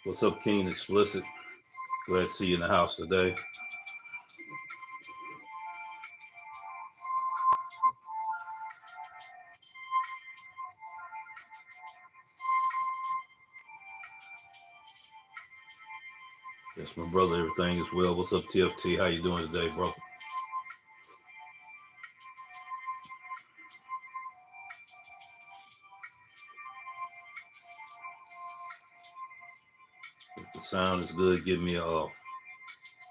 What's up, King Explicit? Glad to see you in the house today. Yes, my brother, everything is well. What's up, TFT? How you doing today, bro? If the sound is good, give me a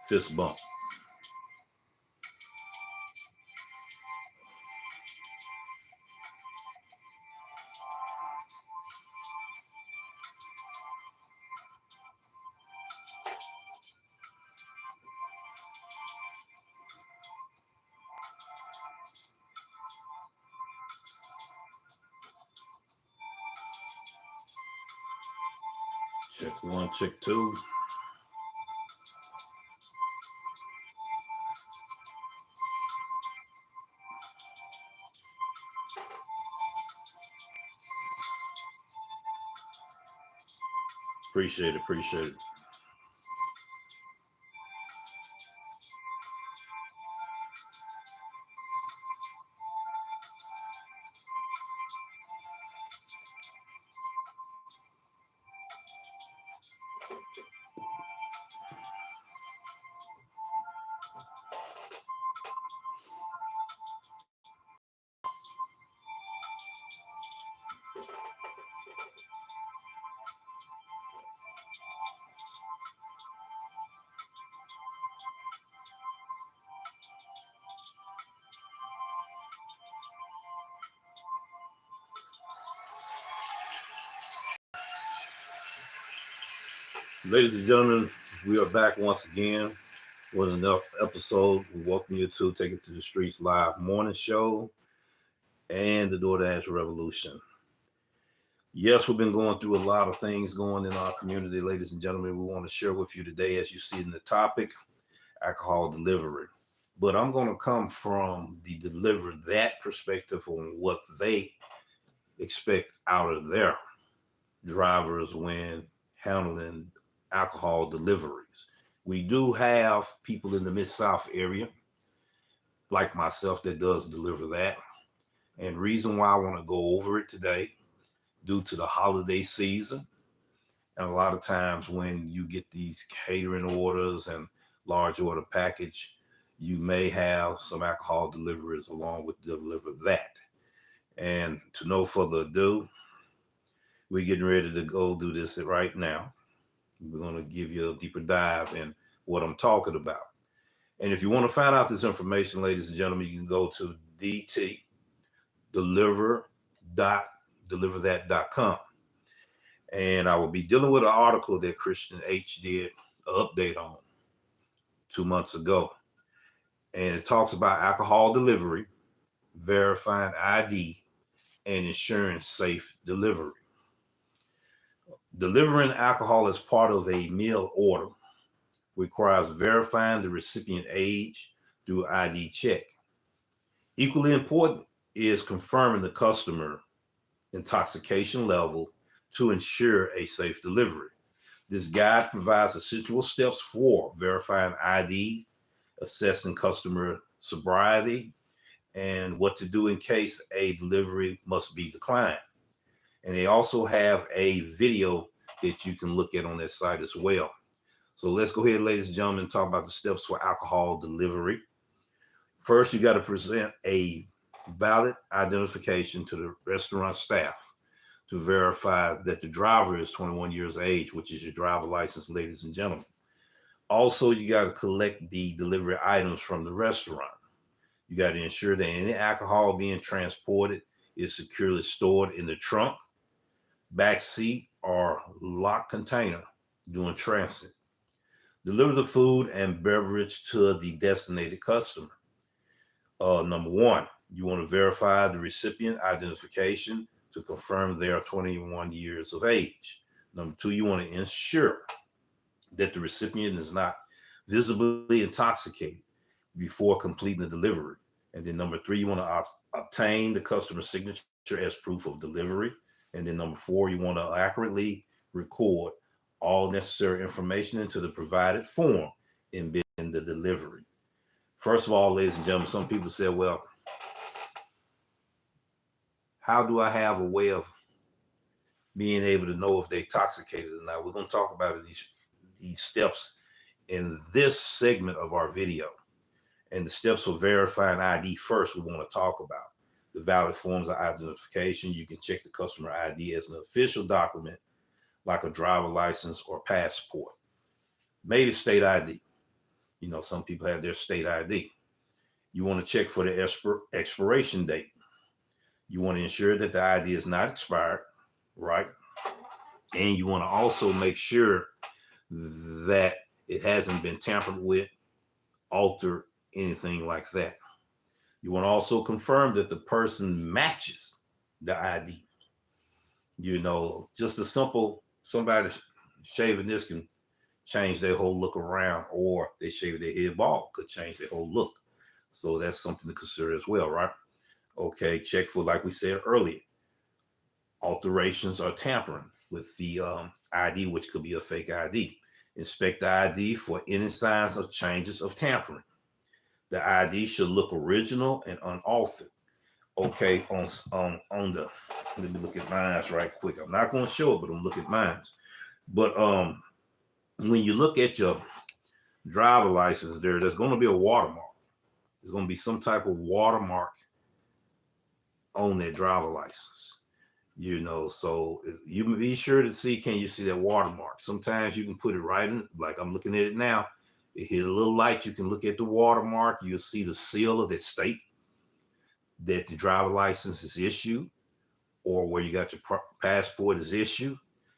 fist bump. Check one, check two. Appreciate it, appreciate it. Ladies and gentlemen, we are back once again with another episode. We welcome you to Take It to the Streets live morning show and the Doordash Revolution. Yes, we've been going through a lot of things going in our community, ladies and gentlemen. We want to share with you today, as you see in the topic, alcohol delivery. But I'm going to come from the DeliverThat perspective on what they expect out of their drivers when handling alcohol deliveries. We do have people in the Mid-South area, like myself, that does DeliverThat. And reason why I want to go over it today, due to the holiday season. And a lot of times when you get these catering orders and large order package, you may have some alcohol deliveries along with DeliverThat. And to no further ado, we're getting ready to go do this right now. We're going to give you a deeper dive in what I'm talking about. And if you want to find out this information, ladies and gentlemen, you can go to DeliverThat.com. And I will be dealing with an article that Christian H did an update on 2 months ago. And it talks about alcohol delivery, verifying ID, and ensuring safe delivery. Delivering alcohol as part of a meal order requires verifying the recipient age through ID check. Equally important is confirming the customer intoxication level to ensure a safe delivery. This guide provides essential steps for verifying ID, assessing customer sobriety, and what to do in case a delivery must be declined. And they also have a video that you can look at on their site as well. So let's go ahead, ladies and gentlemen, and talk about the steps for alcohol delivery. First, you got to present a valid identification to the restaurant staff to verify that the driver is 21 years of age, which is your driver license, ladies and gentlemen. Also, you got to collect the delivery items from the restaurant. You got to ensure that any alcohol being transported is securely stored in the trunk, back seat, or locked container during transit. Deliver the food and beverage to the designated customer. Number one, you want to verify the recipient identification to confirm they are 21 years of age. Number two, you want to ensure that the recipient is not visibly intoxicated before completing the delivery. And then number three, you want to obtain the customer signature as proof of delivery. And then number four, you want to accurately record all necessary information into the provided form embedded in the delivery. First of all, ladies and gentlemen, some people say, well, how do I have a way of being able to know if they're intoxicated or not? We're going to talk about these steps in this segment of our video. And the steps for verifying ID first, we want to talk about the valid forms of identification. You can check the customer ID as an official document, like a driver license or passport. Maybe state ID. You know, some people have their state ID. You want to check for the expiration date. You want to ensure that the ID is not expired, right? And you want to also make sure that it hasn't been tampered with, altered, anything like that. You want to also confirm that the person matches the ID. You know, just a simple, somebody shaving this can change their whole look around, or they shave their head bald could change their whole look. So that's something to consider as well, right? Okay, check for, like we said earlier, alterations or tampering with the ID, which could be a fake ID. Inspect the ID for any signs of changes of tampering. The ID should look original and unaltered. Okay, on the, let me look at mine right quick. I'm not going to show it, but I'm looking at mine. But when you look at your driver license there's going to be a watermark. There's going to be some type of watermark on that driver license. You know, so you be sure to see, can you see that watermark? Sometimes you can put it right in, like I'm looking at it now. It hit a little light. You can look at the watermark. You'll see the seal of the state that the driver license is issued, or where you got your passport is issued.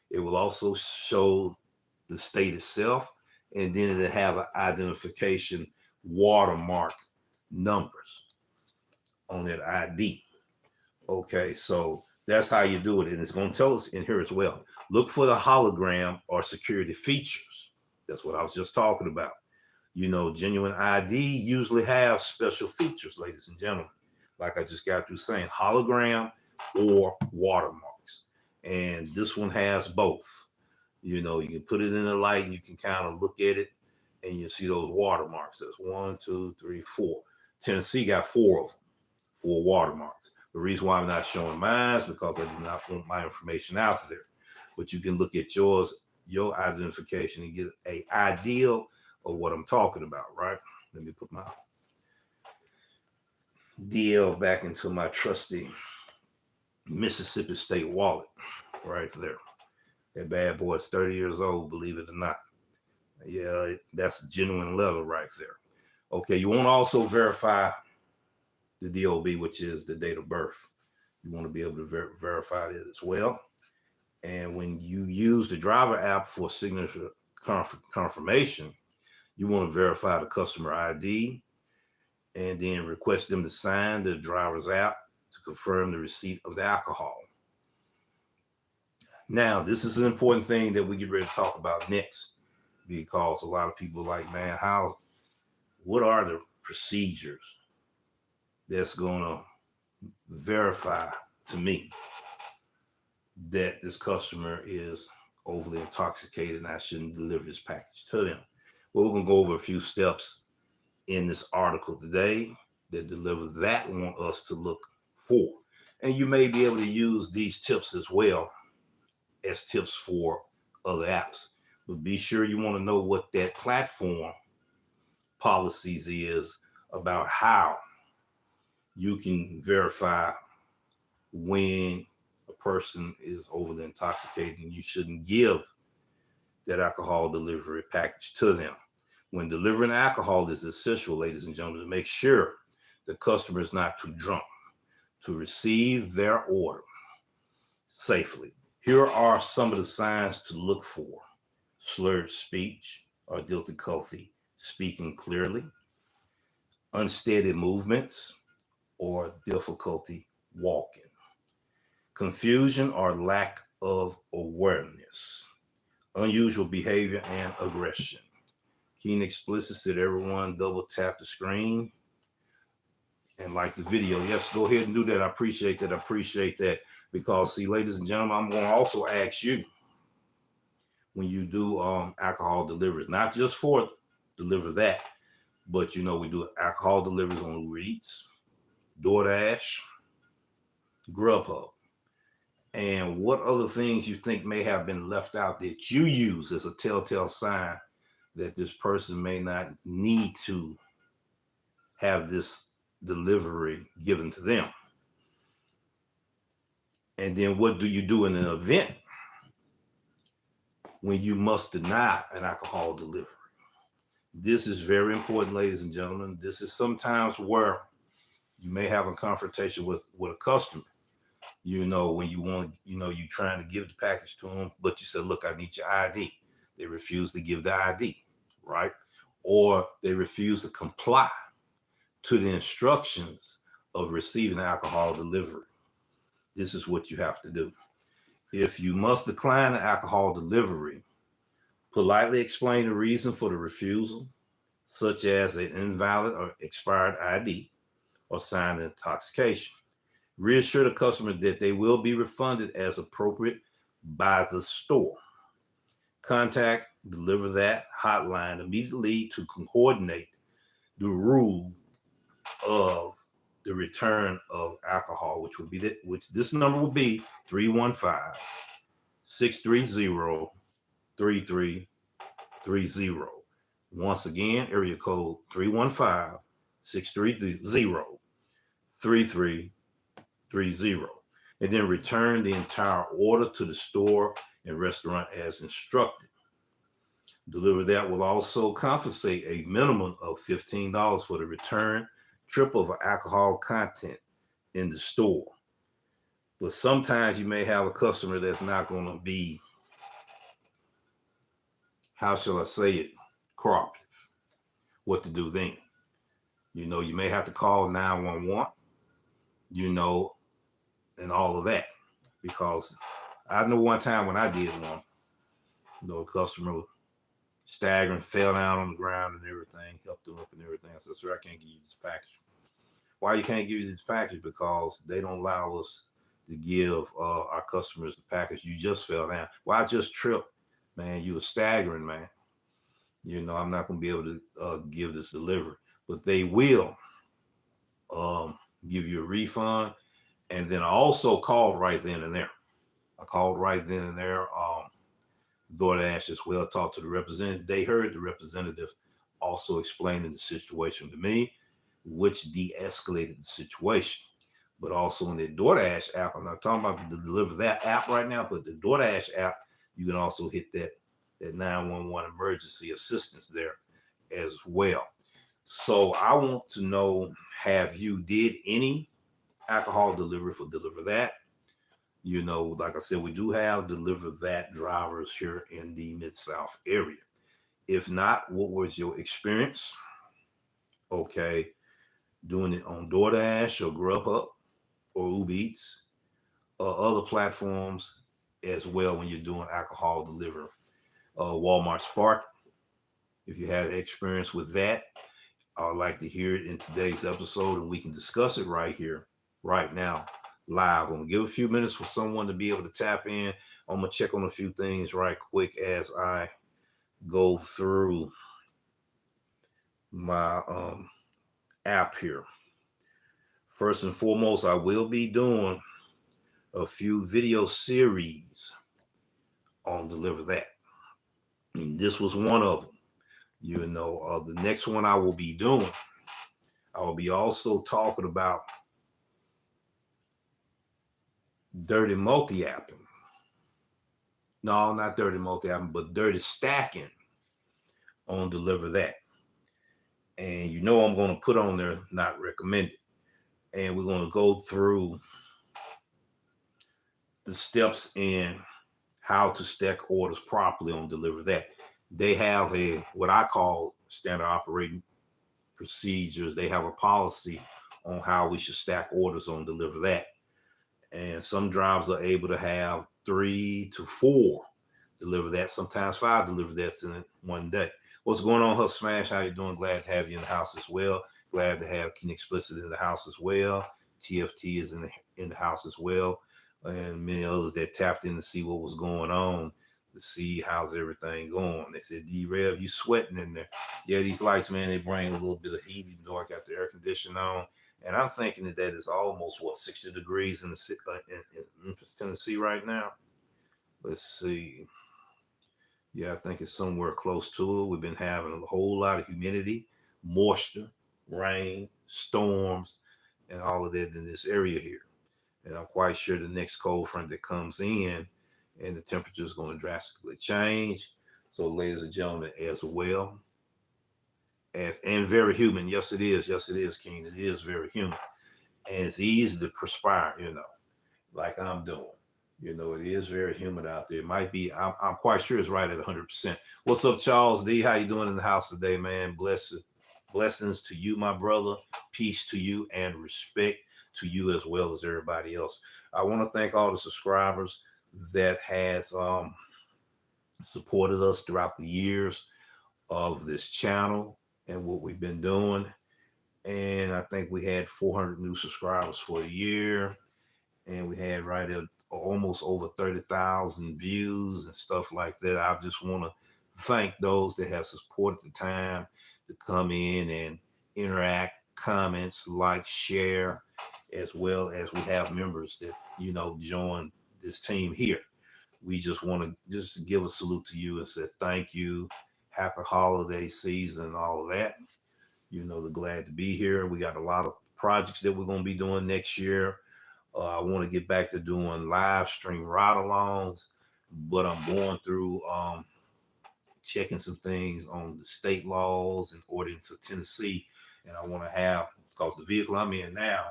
It will also show the state itself, and then it'll have an identification watermark numbers on that ID. Okay, so that's how you do it. And it's going to tell us in here as well. Look for the hologram or security features. That's what I was just talking about. You know, genuine ID usually have special features, ladies and gentlemen. Like I just got through saying, hologram or watermarks. And this one has both. You know, you can put it in the light and you can kind of look at it and you see those watermarks. There's 1, 2, 3, 4. Tennessee got 4 of them, 4 watermarks. The reason why I'm not showing mine is because I do not want my information out there. But you can look at yours, your identification, and get an idea of what I'm talking about, right? Let me put my DL back into my trusty Mississippi State wallet right there. That bad boy is 30 years old, believe it or not. Yeah, that's genuine leather right there. Okay, you want to also verify the DOB, which is the date of birth. You want to be able to verify it as well. And when you use the driver app for signature confirmation, you want to verify the customer ID and then request them to sign the driver's app to confirm the receipt of the alcohol. Now, this is an important thing that we get ready to talk about next, because a lot of people are like, man, what are the procedures that's going to verify to me that this customer is overly intoxicated and I shouldn't deliver this package to them? Well, we're going to go over a few steps in this article today that DeliverThat want us to look for. And you may be able to use these tips as well as tips for other apps. But be sure you want to know what that platform policies is about how you can verify when a person is overly intoxicated and you shouldn't give that alcohol delivery package to them. When delivering alcohol, is essential, ladies and gentlemen, to make sure the customer is not too drunk to receive their order safely. Here are some of the signs to look for: slurred speech or difficulty speaking clearly, unsteady movements or difficulty walking, confusion or lack of awareness, unusual behavior and aggression. Keen explicit, everyone double tap the screen and like the video. Yes, go ahead and do that. I appreciate that. Because see, ladies and gentlemen, I'm going to also ask you, when you do alcohol deliveries, not just for DeliverThat, but you know, we do alcohol deliveries on Uber Eats, Doordash, Grubhub. And what other things you think may have been left out that you use as a telltale sign that this person may not need to have this delivery given to them? And then what do you do in an event when you must deny an alcohol delivery? This is very important, ladies and gentlemen. This is sometimes where you may have a confrontation with a customer. You know, when you want, you know, you trying to give the package to them, but you said, look, I need your ID. They refuse to give the ID, right? Or they refuse to comply to the instructions of receiving alcohol delivery. This is what you have to do. If you must decline the alcohol delivery, politely explain the reason for the refusal, such as an invalid or expired ID or sign of intoxication. Reassure the customer that they will be refunded as appropriate by the store. Contact DeliverThat hotline immediately to coordinate the rule of the return of alcohol, which would be this number will be 315-630-3330. Once again, area code 315-630-3330. And then return the entire order to the store and restaurant as instructed. DeliverThat will also compensate a minimum of $15 for the return trip of alcohol content in the store. But sometimes you may have a customer that's not going to be, how shall I say it, cooperative. What to do then? You know, you may have to call 911, you know, and all of that. Because I know one time when I did one, you know, a customer was staggering, fell down on the ground and everything, helped them up and everything. I said, sir, I can't give you this package. Why you can't give you this package? Because they don't allow us to give our customers the package. You just fell down. Well, I just tripped, man. You were staggering, man. You know, I'm not going to be able to give this delivery, but they will give you a refund. And then I also called right then and there. Doordash as well, talked to the representative. They heard the representative also explaining the situation to me, which de-escalated the situation. But also in the Doordash app, I'm not talking about the DeliverThat app right now, but the Doordash app, you can also hit that 911 emergency assistance there as well. So I want to know, have you did any alcohol delivery for DeliverThat? You know, like I said, we do have DeliverThat drivers here in the Mid-South area. If not, what was your experience? Okay, doing it on Doordash or Grubhub or Uber Eats or other platforms as well when you're doing alcohol delivery. Walmart Spark, if you had experience with that, I would like to hear it in today's episode and we can discuss it right here, right now, live. I'm gonna give a few minutes for someone to be able to tap in. I'm gonna check on a few things right quick as I go through my app here. First and foremost, I will be doing a few video series on DeliverThat. This was one of them. You know, the next one I will be doing, I will be also talking about dirty multi-apping. No, not dirty multi-apping, but dirty stacking on DeliverThat. And you know I'm going to put on there not recommended. And we're going to go through the steps in how to stack orders properly on DeliverThat. They have what I call standard operating procedures. They have a policy on how we should stack orders on DeliverThat. And some drivers are able to have 3 to 4 DeliverThat, sometimes 5 DeliverThats in one day. What's going on, Hustle Smash? How you doing? Glad to have you in the house as well. Glad to have King Explicit in the house as well. TFT is in the house as well. And many others that tapped in to see what was going on. to see how's everything going. They said, D-Rev, you sweating in there. Yeah, these lights, man, they bring a little bit of heat, even though I got the air conditioning on. And I'm thinking that is almost, what, 60 degrees in Memphis, Tennessee right now. Let's see. Yeah, I think it's somewhere close to it. We've been having a whole lot of humidity, moisture, rain, storms, and all of that in this area here. And I'm quite sure the next cold front that comes in and the temperature is going to drastically change. So, ladies and gentlemen, as well, and very humid. Yes, it is. Yes, it is, King. It is very humid. And it's easy to perspire, like I'm doing. It is very humid out there. It might be, I'm quite sure it's right at 100%. What's up, Charles D? How you doing in the house today, man? Blessings to you, my brother. Peace to you and respect to you as well as everybody else. I want to thank all the subscribers that has supported us throughout the years of this channel and what we've been doing. And I think we had 400 new subscribers for a year. And we had right at almost over 30,000 views and stuff like that. I just want to thank those that have supported the time to come in and interact, comments, like, share, as well as we have members that, join this team here. We just want to just give a salute to you and say thank you, happy holiday season and all of that. They're glad to be here. We got a lot of projects that we're going to be doing next year. I want to get back to doing live stream ride-alongs, but I'm going through checking some things on the state laws and ordinance of Tennessee. And I want to have, because the vehicle I'm in now,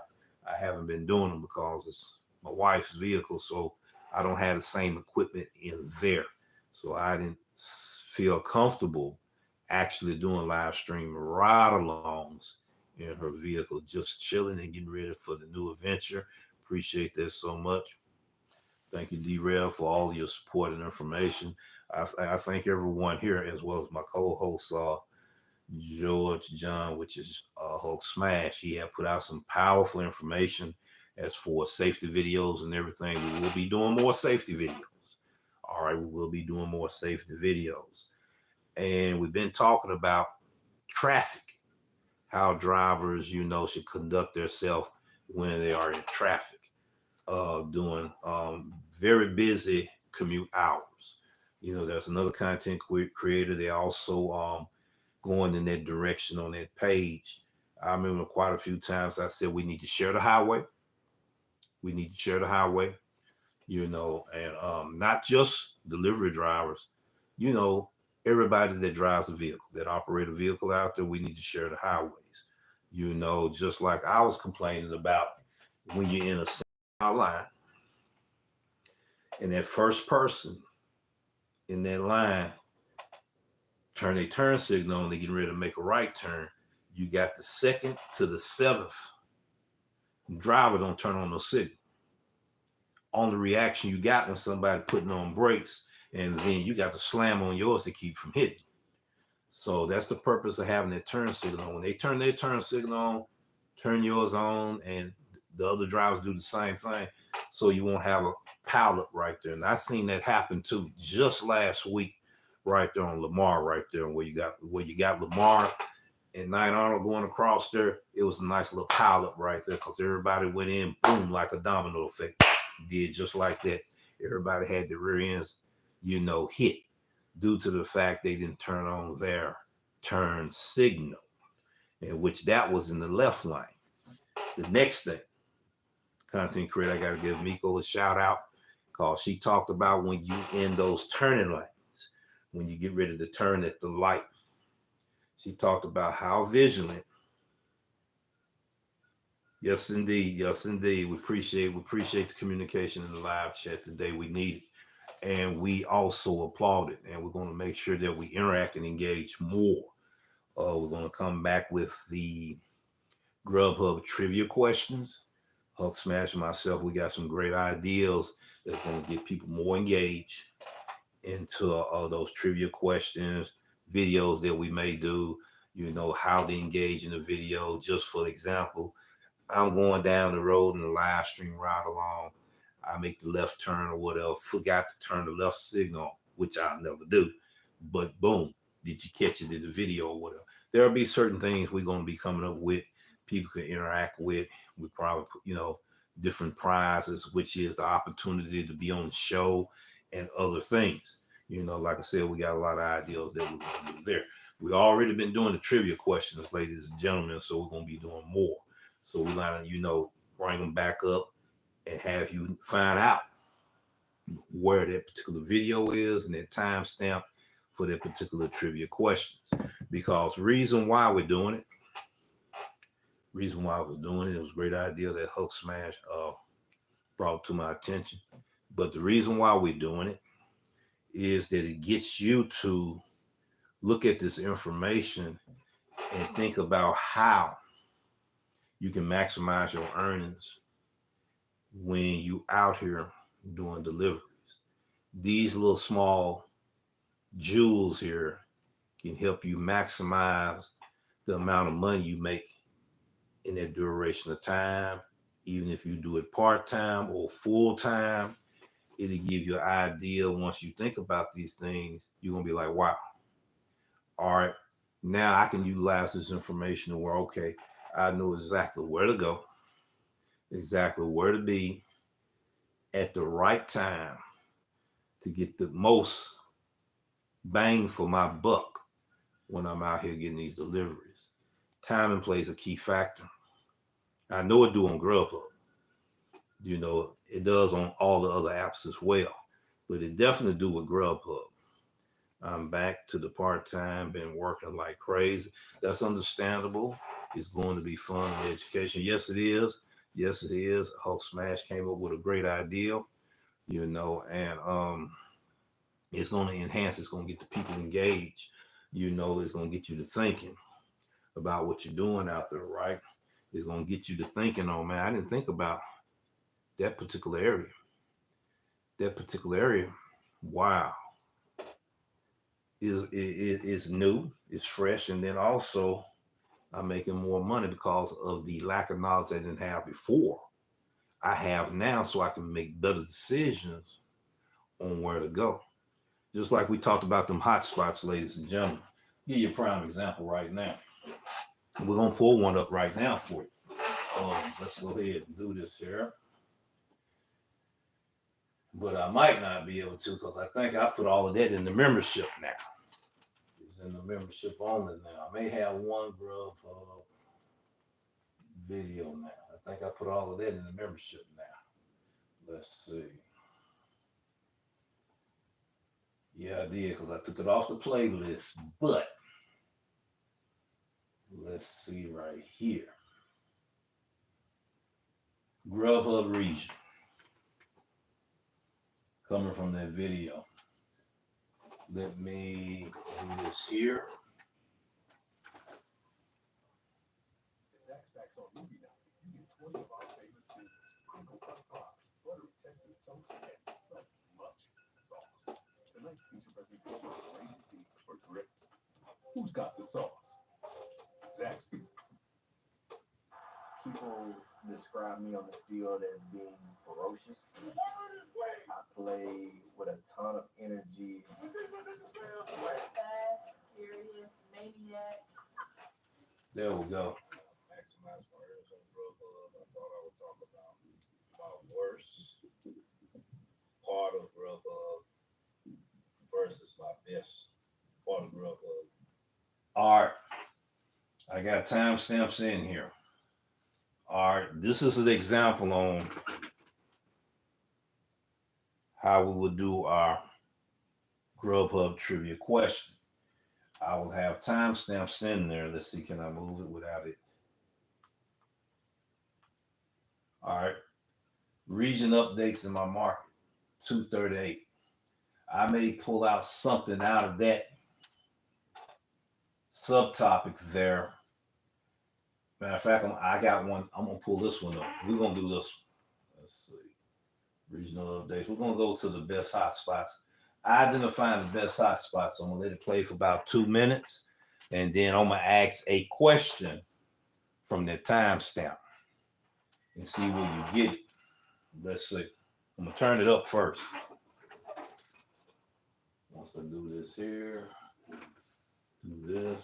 I haven't been doing them because it's my wife's vehicle. So I don't have the same equipment in there. So I didn't feel comfortable actually doing live stream ride-alongs in her vehicle, just chilling and getting ready for the new adventure. Appreciate that so much. Thank you, D-Rev, for all your support and information. I thank everyone here, as well as my co-host, George John, which is Hulk Smash. He had put out some powerful information as for safety videos and everything. We will be doing more safety videos. All right, we will be doing more safety videos. And we've been talking about traffic, how drivers, should conduct themselves when they are in traffic, doing very busy commute hours. There's another content creator. They also going in that direction on that page. I remember quite a few times I said we need to share the highway. We need to share the highway, and not just delivery drivers, everybody that drives a vehicle, that operate a vehicle out there, we need to share the highways. Just like I was complaining about when you're in a line and that first person in that line turn a turn signal and they getting ready to make a right turn, you got the second to the seventh driver don't turn on no signal. On the reaction you got when somebody putting on brakes, and then you got to slam on yours to keep from hitting. So that's the purpose of having that turn signal on. When they turn their turn signal on, turn yours on, and the other drivers do the same thing, so you won't have a pilot right there. And I seen that happen too just last week, right there on Lamar, right there where you got Lamar and Knight Arnold going across there. It was a nice little pilot right there because everybody went in, boom, like a domino effect. Did just like that. Everybody had their rear ends, hit due to the fact they didn't turn on their turn signal, in which that was in the left lane. The next thing, content creator, I got to give Miko a shout out because she talked about when you in those turning lanes, when you get ready to turn at the light. She talked about how vigilant. Yes, indeed. Yes, indeed. We appreciate the communication in the live chat today. We need it. And we also applaud it. And we're going to make sure that we interact and engage more. We're going to come back with the Grubhub trivia questions. Hulk Smash and myself, we got some great ideas that's going to get people more engaged into those trivia questions, videos that we may do, how to engage in the video. Just for example, I'm going down the road in the live stream ride along. I make the left turn or whatever, forgot to turn the left signal which I'll never do. But boom, did you catch it in the video or whatever? There'll be certain things we're going to be coming up with, people can interact with. We probably put, different prizes, which is the opportunity to be on the show and other things. Like I said, we got a lot of ideas that we're going to do there. We already been doing the trivia questions, ladies and gentlemen, so we're going to be doing more. So we're going to, bring them back up and have you find out where that particular video is and that timestamp for that particular trivia questions. Because reason why we're doing it, it was a great idea that Hulk Smash brought to my attention. But the reason why we're doing it is that it gets you to look at this information and think about how you can maximize your earnings when you out here doing deliveries. These little small jewels here can help you maximize the amount of money you make in that duration of time. Even if you do it part-time or full-time, it'll give you an idea. Once you think about these things, you're going to be like, wow, all right, now I can utilize this information to where, okay, I know exactly where to go, exactly where to be at the right time to get the most bang for my buck when I'm out here getting these deliveries. Timing plays a key factor. I know it do on Grubhub. It does on all the other apps as well, but it definitely do with Grubhub. I'm back to the part-time, been working like crazy. That's understandable. It's going to be fun and education. Yes, it is. Yes, it is. Hulk Smash came up with a great idea, and it's going to enhance, it's going to get the people engaged. It's going to get you to thinking about what you're doing out there, right? It's going to get you to thinking, oh man, I didn't think about that particular area. Wow. Is new, it's fresh, and then also I'm making more money because of the lack of knowledge I didn't have before. I have now, so I can make better decisions on where to go. Just like we talked about them hotspots, ladies and gentlemen. I'll give you a prime example right now. We're gonna pull one up right now for you. Let's go ahead and do this here. But I might not be able to because I think I put all of that in the membership now. It's in the membership only now. I may have one Grubhub video now. I think I put all of that in the membership now. Let's see. Yeah, I did because I took it off the playlist. But let's see right here. Grubhub region. Coming from that video. Let me do this here. Zach's Packs on movie night. You get 20 of our famous foods: crinkle cut fries, buttery Texas toast, and so much sauce. Tonight's feature presentation is rated D for grit. Who's got the sauce? Zach's. People describe me on the field as being ferocious. I play with a ton of energy. Fast, furious, maniac. There we go. Maximize my earnings on Grubhub. I thought I would talk about my worst part of Grubhub versus my best part of Grubhub. All right. I got timestamps in here. All right. This is an example on how we would do our Grubhub trivia question. I will have timestamps in there. Let's see, can I move it without it? All right. Region updates in my market, 238. I may pull out something out of that subtopic there. Matter of fact, I got one. I'm going to pull this one up. We're going to do this one. Let's see. Regional updates. We're going to go to the best hotspots. I identify the best hotspots. I'm going to let it play for about 2 minutes. And then I'm going to ask a question from that timestamp and see where you get it. Let's see. I'm going to turn it up first. Once I do this here, do this.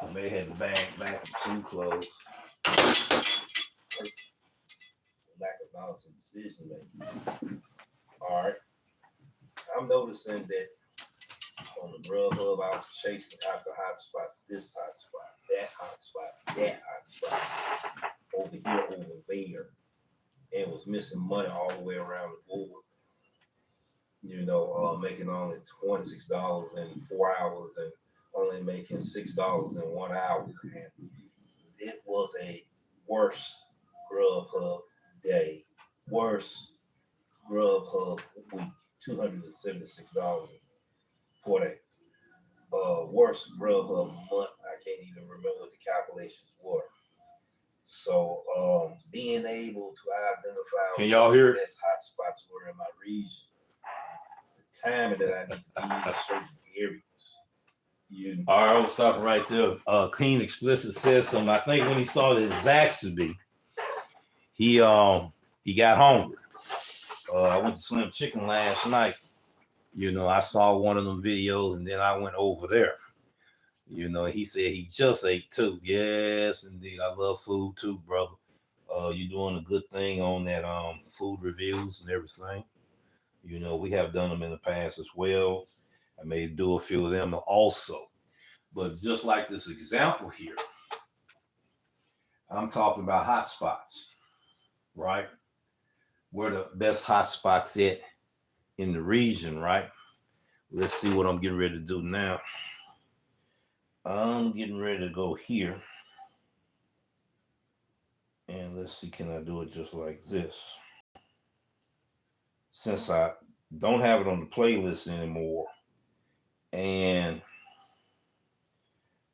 I may have the bag back too close. Lack of knowledge and decision making. All right. I'm noticing that on the Grubhub, I was chasing after hotspots, this hotspot, that hotspot, that hotspot, over here, over there, and was missing money all the way around the board. You know, making only $26 in 4 hours and only making $6 in 1 hour. And it was a worse Grubhub day, worse Grubhub week, $276 in 4 days. Worse Grubhub month, I can't even remember what the calculations were. So being able to identify Can y'all hear the best hotspots were in my region, the time that I need to be in certain areas. You All right, I'll stop right there. Clean Explicit says something. I think when he saw the Zaxby, he got hungry. I went to Slim Chicken last night. You know, I saw one of them videos and then I went over there. You know, he said he just ate too. Yes, indeed. I love food too, brother. You're doing a good thing on that food reviews and everything. You know, we have done them in the past as well. I may do a few of them also. But just like this example here, I'm talking about hotspots, right? Where the best hotspots at in the region, right? Let's see what I'm getting ready to do now. I'm getting ready to go here. And let's see, can I do it just like this? Since I don't have it on the playlist anymore, and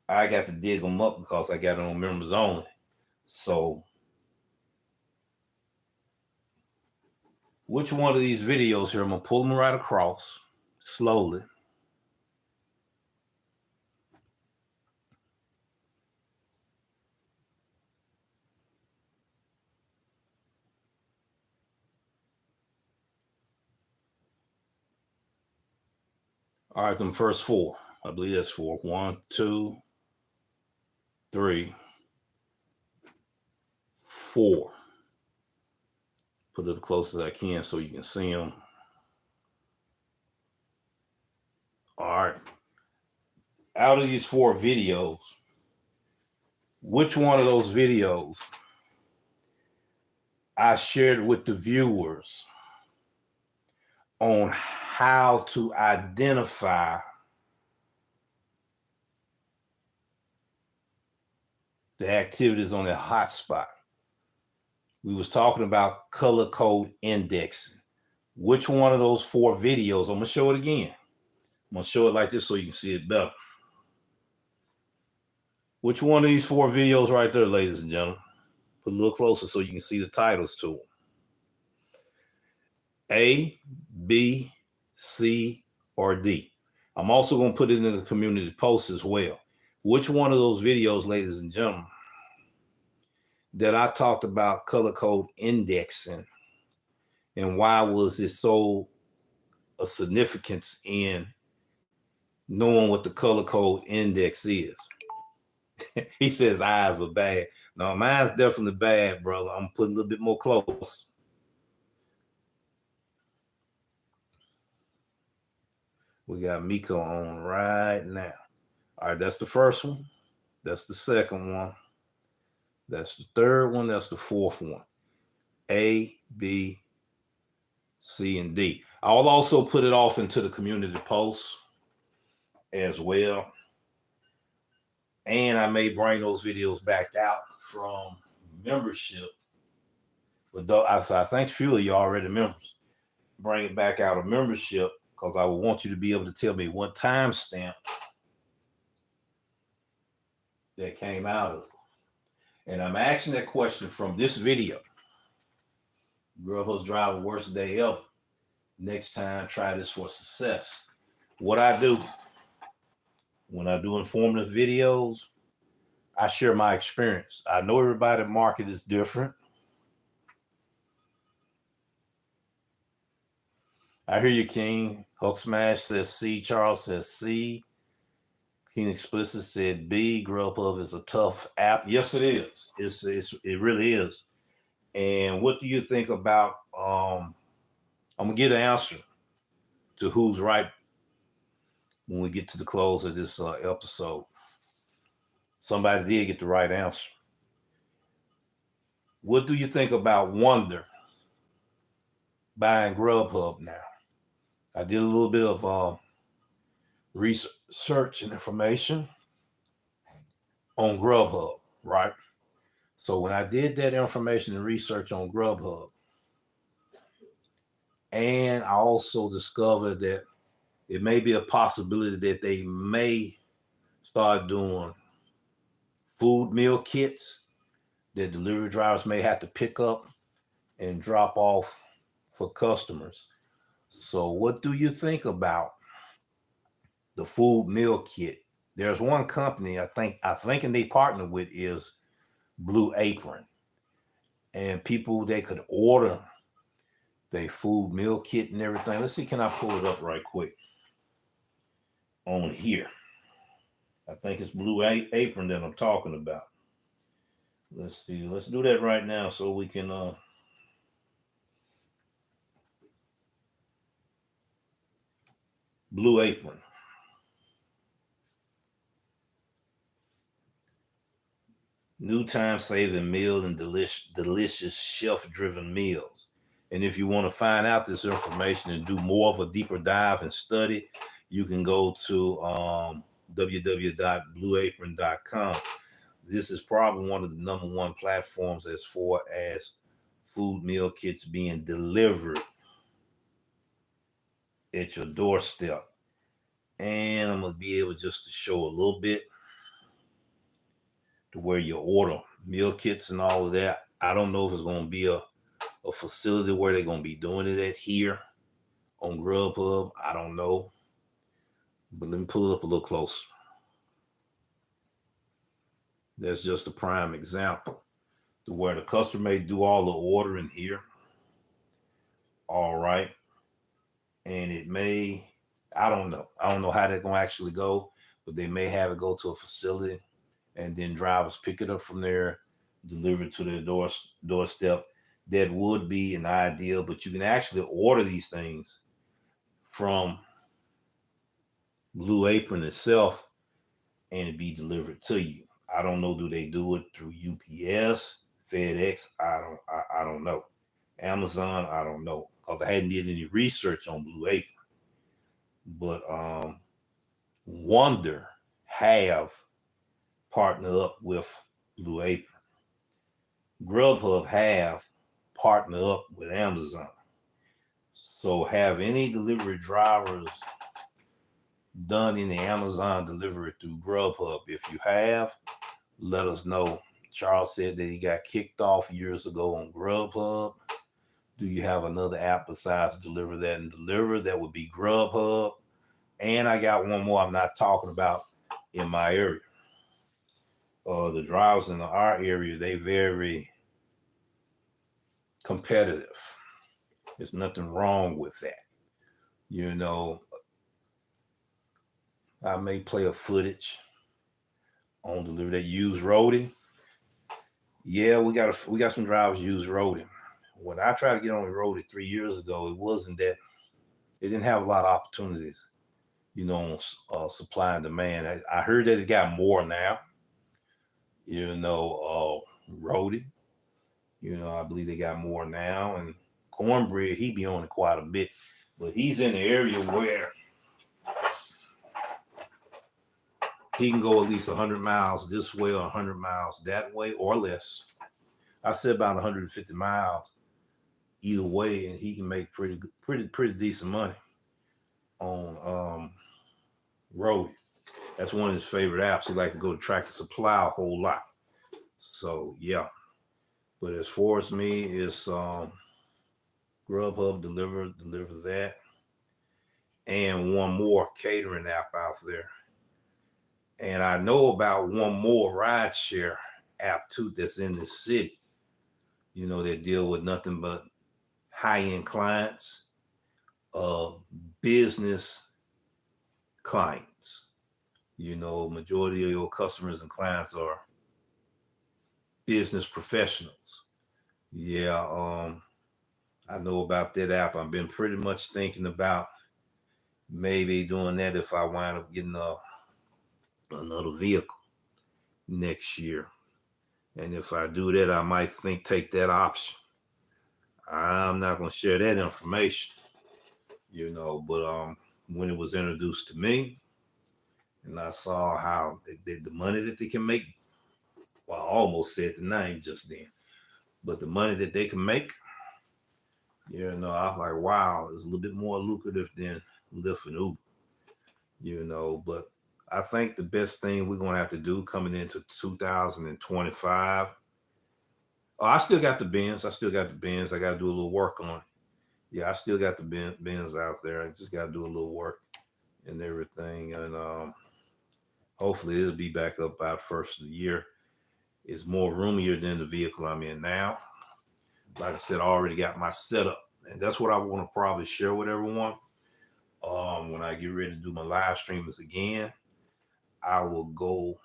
I got to dig them up because I got it on members only. So, which one of these videos here? I'm going to pull them right across slowly. All right, them first four. I believe that's four. 1, 2, 3, 4. Put it as close as I can so you can see them. All right. Out of these 4 videos, which one of those videos I shared with the viewers on how to identify the activities on that hotspot? We was talking about color code indexing. Which one of those 4 videos? I'm gonna show it again. I'm gonna show it like this so you can see it better. Which one of these 4 videos right there, ladies and gentlemen? Put a little closer so you can see the titles to them. A, B, C, or D. I'm also going to put it in the community post as well. Which one of those videos, ladies and gentlemen, that I talked about color code indexing and why was it so a significance in knowing what the color code index is? He says eyes are bad. No, mine's definitely bad, brother. I'm putting a little bit more close. We got Miko on right now. All right, that's the first one. That's the second one. That's the third one. That's the fourth one. A, B, C, and D. I'll also put it off into the community post as well. And I may bring those videos back out from membership. But I think a few of you are already members. Bring it back out of membership because I would want you to be able to tell me what timestamp that came out of. And I'm asking that question from this video. Grubhub's driver worst day ever. Next time, try this for success. What I do when I do informative videos, I share my experience. I know everybody's market is different. I hear you, King. Hulk Smash says C. Charles says C. King Explicit said B. Grubhub is a tough app. Yes, it is. It really is. And what do you think about? I'm gonna get an answer to who's right when we get to the close of this episode. Somebody did get the right answer. What do you think about Wonder buying Grubhub now? I did a little bit of research and information on Grubhub, right? So when I did that information and research on Grubhub, and I also discovered that it may be a possibility that they may start doing food meal kits that delivery drivers may have to pick up and drop off for customers. So what do you think about the food meal kit? There's one company I think they partner with is Blue Apron, and people they could order their food meal kit and everything. Let's see, can I pull it up right quick on here? I think it's Blue Apron that I'm talking about. Let's see. Let's do that right now so we can Blue Apron. New time saving meal and delicious chef driven meals. And if you want to find out this information and do more of a deeper dive and study, you can go to www.blueapron.com. This is probably one of the number one platforms as far as food meal kits being delivered at your doorstep. And I'm going to be able just to show a little bit to where you order meal kits and all of that. I don't know if it's going to be a facility where they're going to be doing it at here on Grubhub. I don't know. But let me pull it up a little closer. That's just a prime example to where the customer may do all the ordering here. All right. And it may, I don't know how they're going to actually go, but they may have it go to a facility and then drivers pick it up from there, deliver it to their doorstep. That would be an ideal, but you can actually order these things from Blue Apron itself and it be delivered to you. I don't know, do they do it through UPS, FedEx? I don't know. Amazon, I don't know, because I hadn't did any research on Blue Apron. But Wonder have partnered up with Blue Apron. Grubhub have partnered up with Amazon. So have any delivery drivers done any Amazon delivery through Grubhub? If you have, let us know. Charles said that he got kicked off years ago on Grubhub. Do you have another app besides DeliverThat and Deliver? That would be Grubhub. And I got one more I'm not talking about in my area. The drivers in our area, they very competitive. There's nothing wrong with that. You know, I may play a footage on DeliverThat use roadie. Yeah, we got some drivers use roadie. When I tried to get on the roadie 3 years ago, it wasn't that it didn't have a lot of opportunities, you know, on supply and demand. I heard that it got more now. You know, roadie. You know, I believe they got more now. And Cornbread, he be on it quite a bit, but he's in the area where he can go at least 100 miles this way or 100 miles that way or less. I said about 150 miles either way, and he can make pretty decent money on road. That's one of his favorite apps. He like to go to Tractor Supply a whole lot. So yeah. But as far as me, it's Grubhub, DeliverThat, and one more catering app out there. And I know about one more rideshare app too that's in the city. You know, they deal with nothing but high-end clients. business clients. You know, majority of your customers and clients are business professionals. Yeah, I know about that app. I've been pretty much thinking about maybe doing that if I wind up getting another vehicle next year. And if I do that, I might take that option. I'm not going to share that information, you know, but when it was introduced to me and I saw how the money that they can make, well, I almost said the name just then, but the money that they can make, you know, I was like, wow, it's a little bit more lucrative than Lyft and Uber, you know, but I think the best thing we're going to have to do coming into 2025. Oh, I still got the Benz. I got to do a little work on it. Yeah, I still got the Benz out there. I just got to do a little work and everything. And hopefully it'll be back up by the first of the year. It's more roomier than the vehicle I'm in now. Like I said, I already got my setup. And that's what I want to probably share with everyone. When I get ready to do my live streams again, I will go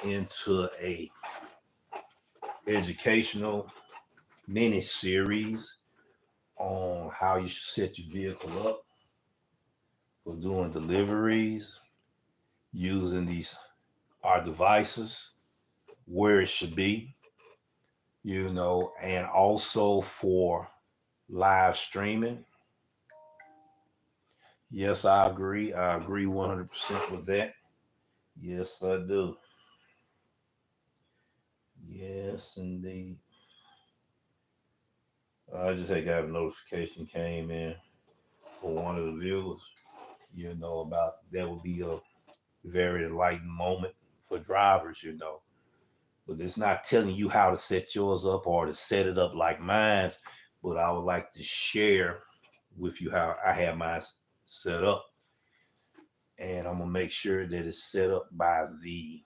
into a educational mini series on how you should set your vehicle up for doing deliveries, using our devices where it should be, you know, and also for live streaming. Yes, I agree. I agree 100% with that. Yes, I do. Yes, indeed. I just had got a notification came in for one of the viewers, you know, about that would be a very enlightening moment for drivers, you know. But it's not telling you how to set yours up or to set it up like mine. But I would like to share with you how I have mine set up. And I'm going to make sure that it's set up by the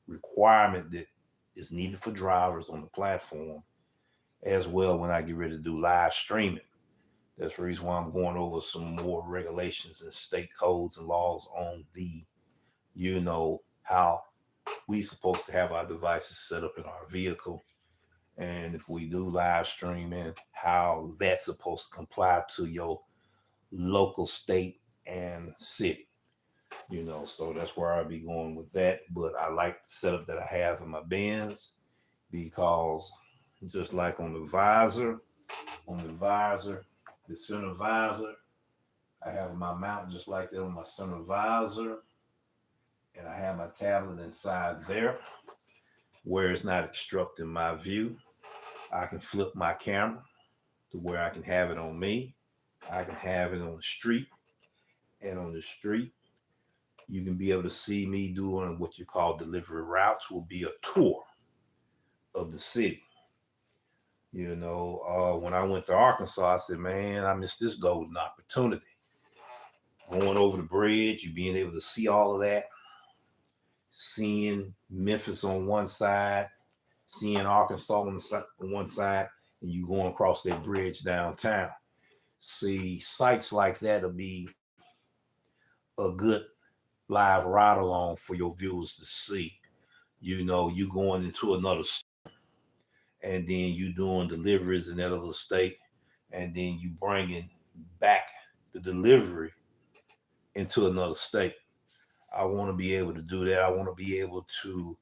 requirement that is needed for drivers on the platform, as well when I get ready to do live streaming. That's the reason why I'm going over some more regulations and state codes and laws on you know, how we supposed to have our devices set up in our vehicle. And if we do live streaming, how that's supposed to comply to your local state and city. You know, so that's where I'll be going with that. But I like the setup that I have in my Benz because just like on the visor, the center visor, I have my mount just like that on my center visor. And I have my tablet inside there where it's not obstructing my view. I can flip my camera to where I can have it on me. I can have it on the street. And on the street, you can be able to see me doing what you call delivery routes, will be a tour of the city. You know, when I went to Arkansas, I said, man, I missed this golden opportunity. Going over the bridge, you being able to see all of that, seeing Memphis on one side, seeing Arkansas on one side, and you going across that bridge downtown. See, sites like that will be a good live ride along for your viewers to see. You know, you going into another state, and then you doing deliveries in that other state, and then you bringing back the delivery into another state. I want to be able to do that. I want to be able to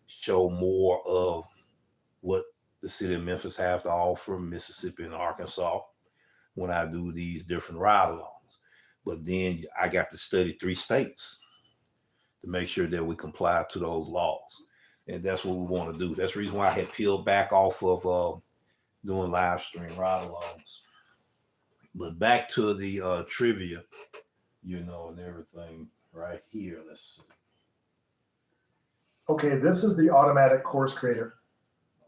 show more of what the city of Memphis have to offer, Mississippi and Arkansas, when I do these different ride-alongs. But then I got to study 3 states to make sure that we comply to those laws. And that's what we want to do. That's the reason why I had peeled back off of doing live stream ride-alongs. But back to the trivia, you know, and everything right here. Let's see. Okay, this is the automatic course creator.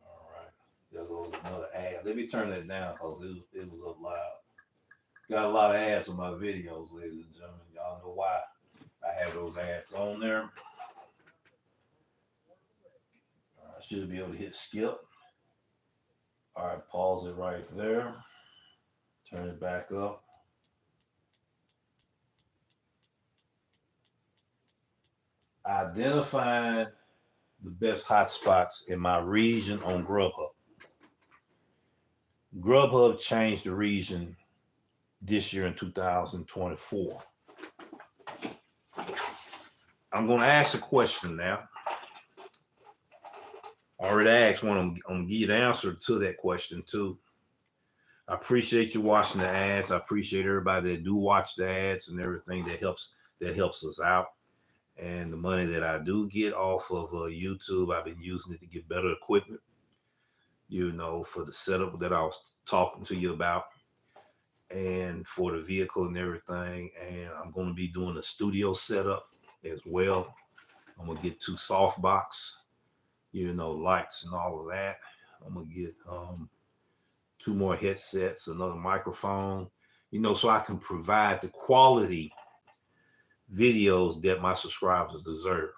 All right. There goes another ad. Let me turn that down because it was up loud. Got a lot of ads on my videos, ladies and gentlemen. Y'all know why I have those ads on there. I should be able to hit skip. All right, pause it right there. Turn it back up. identifying the best hotspots in my region on Grubhub. Grubhub changed the region this year in 2024. I'm going to ask a question now. I already asked one. I'm going to give you the answer to that question too. I appreciate you watching the ads. I appreciate everybody that do watch the ads and everything that helps us out. And the money that I do get off of YouTube, I've been using it to get better equipment, for the setup that I was talking to you about, and for the vehicle and everything. And I'm going to be doing a studio setup as well. I'm going to get 2 softbox, lights and all of that. I'm going to get 2 more headsets, another microphone, so I can provide the quality videos that my subscribers deserve.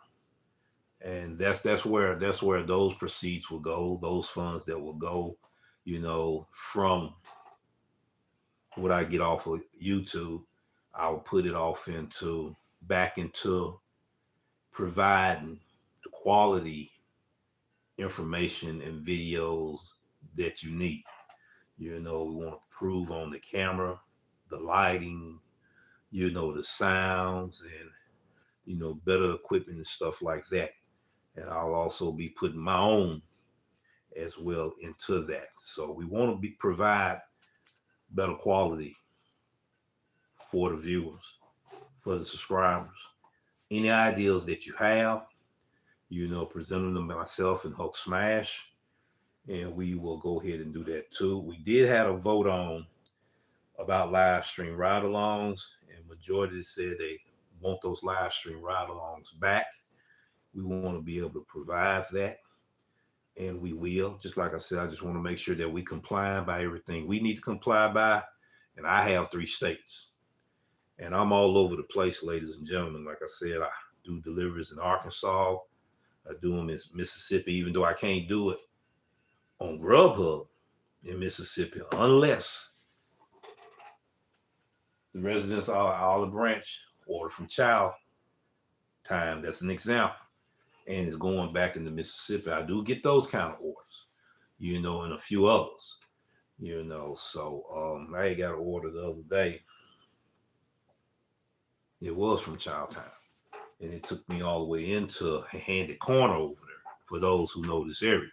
And that's where those proceeds will go, those funds that will go, from what I get off of YouTube. I'll put it back into providing the quality information and videos that you need. We want to improve on the camera, the lighting, the sounds, and better equipment and stuff like that. And I'll also be putting my own as well into that. So we want to provide better quality for the viewers, for the subscribers. Any ideas that you have, present them to myself and Hulk Smash, and we will go ahead and do that too. We did have a vote on about live stream ride-alongs, and majority said they want those live stream ride-alongs back. We want to be able to provide that, and we will. Just like I said, I just want to make sure that we comply by everything we need to comply by, and I have 3 states, and I'm all over the place, ladies and gentlemen. Like I said, I do deliveries in Arkansas. I do them in Mississippi, even though I can't do it on Grubhub in Mississippi unless the residents are Olive Branch order from Child Time. That's an example. And it's going back into Mississippi. I do get those kind of orders, and a few others, So I got an order the other day. It was from Child Time. And it took me all the way into Handy Corner over there, for those who know this area.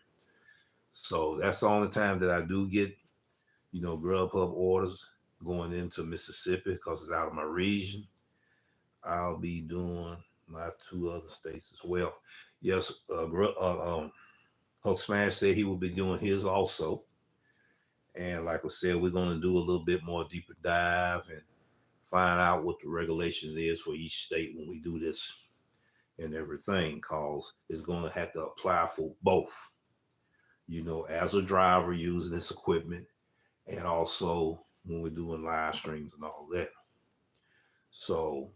So that's the only time that I do get, Grubhub orders going into Mississippi, because it's out of my region. I'll be doing my 2 other states as well. Yes, Hulk Smash said he will be doing his also. And like I said, we're going to do a little bit more deeper dive and find out what the regulations is for each state when we do this and everything, because it's going to have to apply for both, as a driver using this equipment, and also when we're doing live streams and all that. So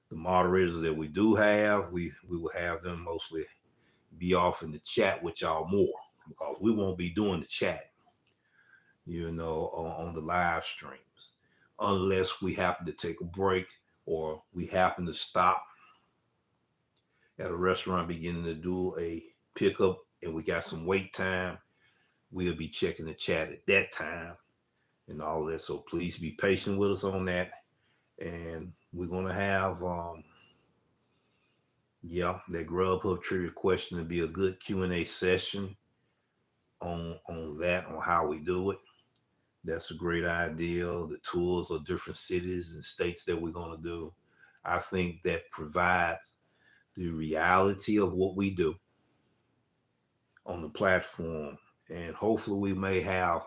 the moderators that we do have, we will have them mostly be off in the chat with y'all more, because we won't be doing the chat, on the live streams, unless we happen to take a break or we happen to stop at a restaurant beginning to do a pickup and we got some wait time. We'll be checking the chat at that time and all that. So please be patient with us on that. And we're going to have, that Grubhub trivia question to be a good Q&A session on that, on how we do it. That's a great idea. The tours of different cities and states that we're going to do. I think that provides the reality of what we do on the platform. And hopefully we may have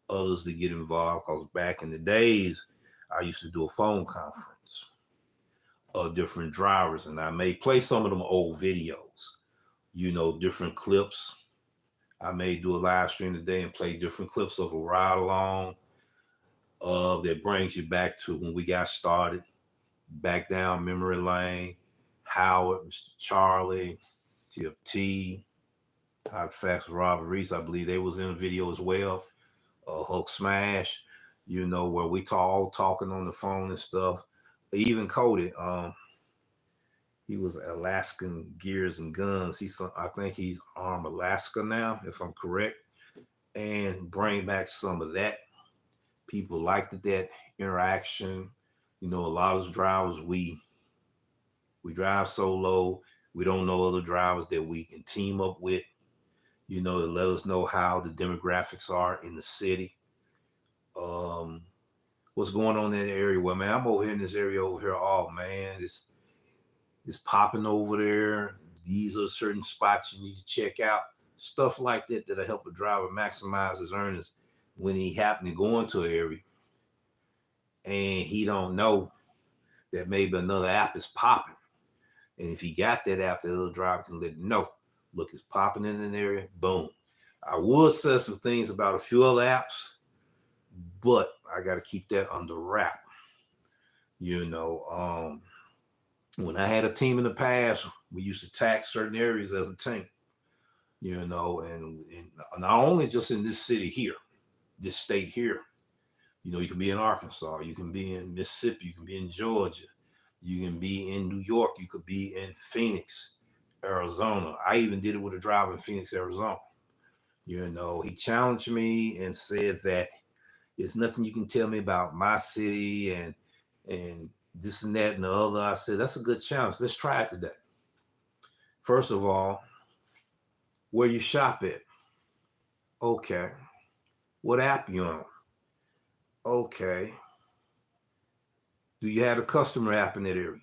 others to get involved, because back in the days, I used to do a phone conference of different drivers, and I may play some of them old videos, different clips. I may do a live stream today and play different clips of a ride along that brings you back to when we got started, back down memory lane. Howard, Mr. Charlie, TFT, Hot Facts, Robert Reese, I believe they was in the video as well. Hulk Smash, where we all talking on the phone and stuff. Even Cody, He was Alaskan Gears and Guns. I think he's Arm Alaska now, if I'm correct, and bring back some of that. People liked that interaction. You know, a lot of drivers, we drive solo. We don't know other drivers that we can team up with, you know, to let us know how the demographics are in the city. What's going on in that area? Well, man, I'm over here in this area over here. Oh, man, it's popping over there. These are certain spots you need to check out. Stuff like that that'll help a driver maximize his earnings when he happen to go into an area and he don't know that maybe another app is popping. And if he got that app, the other driver can let him know. Look, it's popping in an area. Boom. I would say some things about a few other apps, but I got to keep that under wrap. You know, when I had a team in the past, we used to tax certain areas as a team. You know, and not only just in this city here, this state here. You know, you can be in Arkansas, you can be in Mississippi, you can be in Georgia, you can be in New York, you could be in Phoenix, Arizona. I even did it with a driver in Phoenix, Arizona. You know, he challenged me and said that there's nothing you can tell me about my city and this and that and the other. I said, that's a good challenge. Let's try it today. First of all, where you shop at? Okay. What app you on? Okay. Do you have a customer app in that area?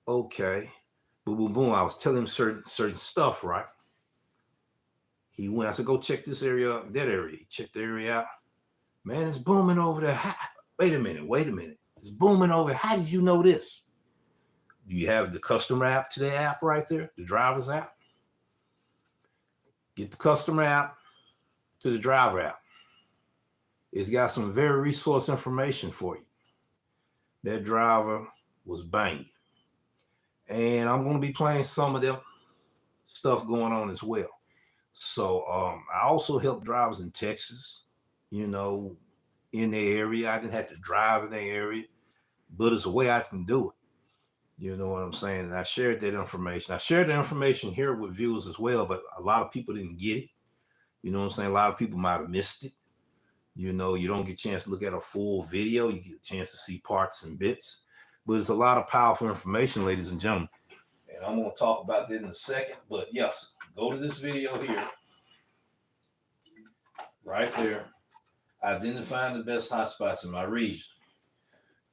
Okay. Boom, boom, boom. I was telling him certain stuff, right? He went, I said, go check this area out, that area. He checked the area out. Man, it's booming over there. Wait a minute. It's booming over. How did you know this? Do you have the customer app to the app right there? The driver's app? Get the customer app to the driver app. It's got some very resource information for you. That driver was banging. And I'm going to be playing some of them stuff going on as well. So I also help drivers in Texas, you know, in the area. I didn't have to drive in the area, but it's a way I can do it. You know what I'm saying? And I shared that information. I shared the information here with viewers as well, but a lot of people didn't get it. You know what I'm saying? A lot of people might have missed it. You know, you don't get a chance to look at a full video. You get a chance to see parts and bits. But it's a lot of powerful information, ladies and gentlemen. And I'm going to talk about that in a second. But yes, go to this video here. Right there. Identifying the best hotspots in my region.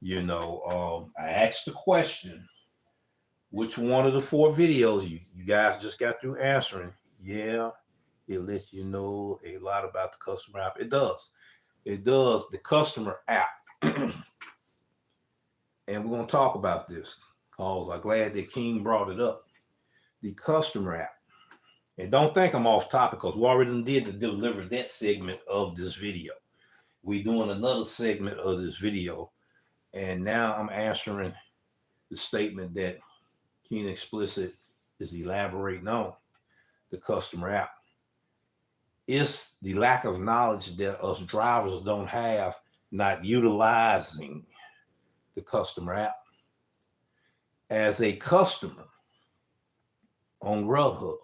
You know, I asked the question, which one of the 4 videos you guys just got through answering? Yeah, it lets you know a lot about the customer app. It does. It does. The customer app. And we're going to talk about this because I'm glad that King brought it up. The customer app. And don't think I'm off topic because we already did the DeliverThat segment of this video. We're doing another segment of this video. And now I'm answering the statement that King Explicit is elaborating on, the customer app. It's the lack of knowledge that us drivers don't have, not utilizing the customer app. As a customer on Grubhub,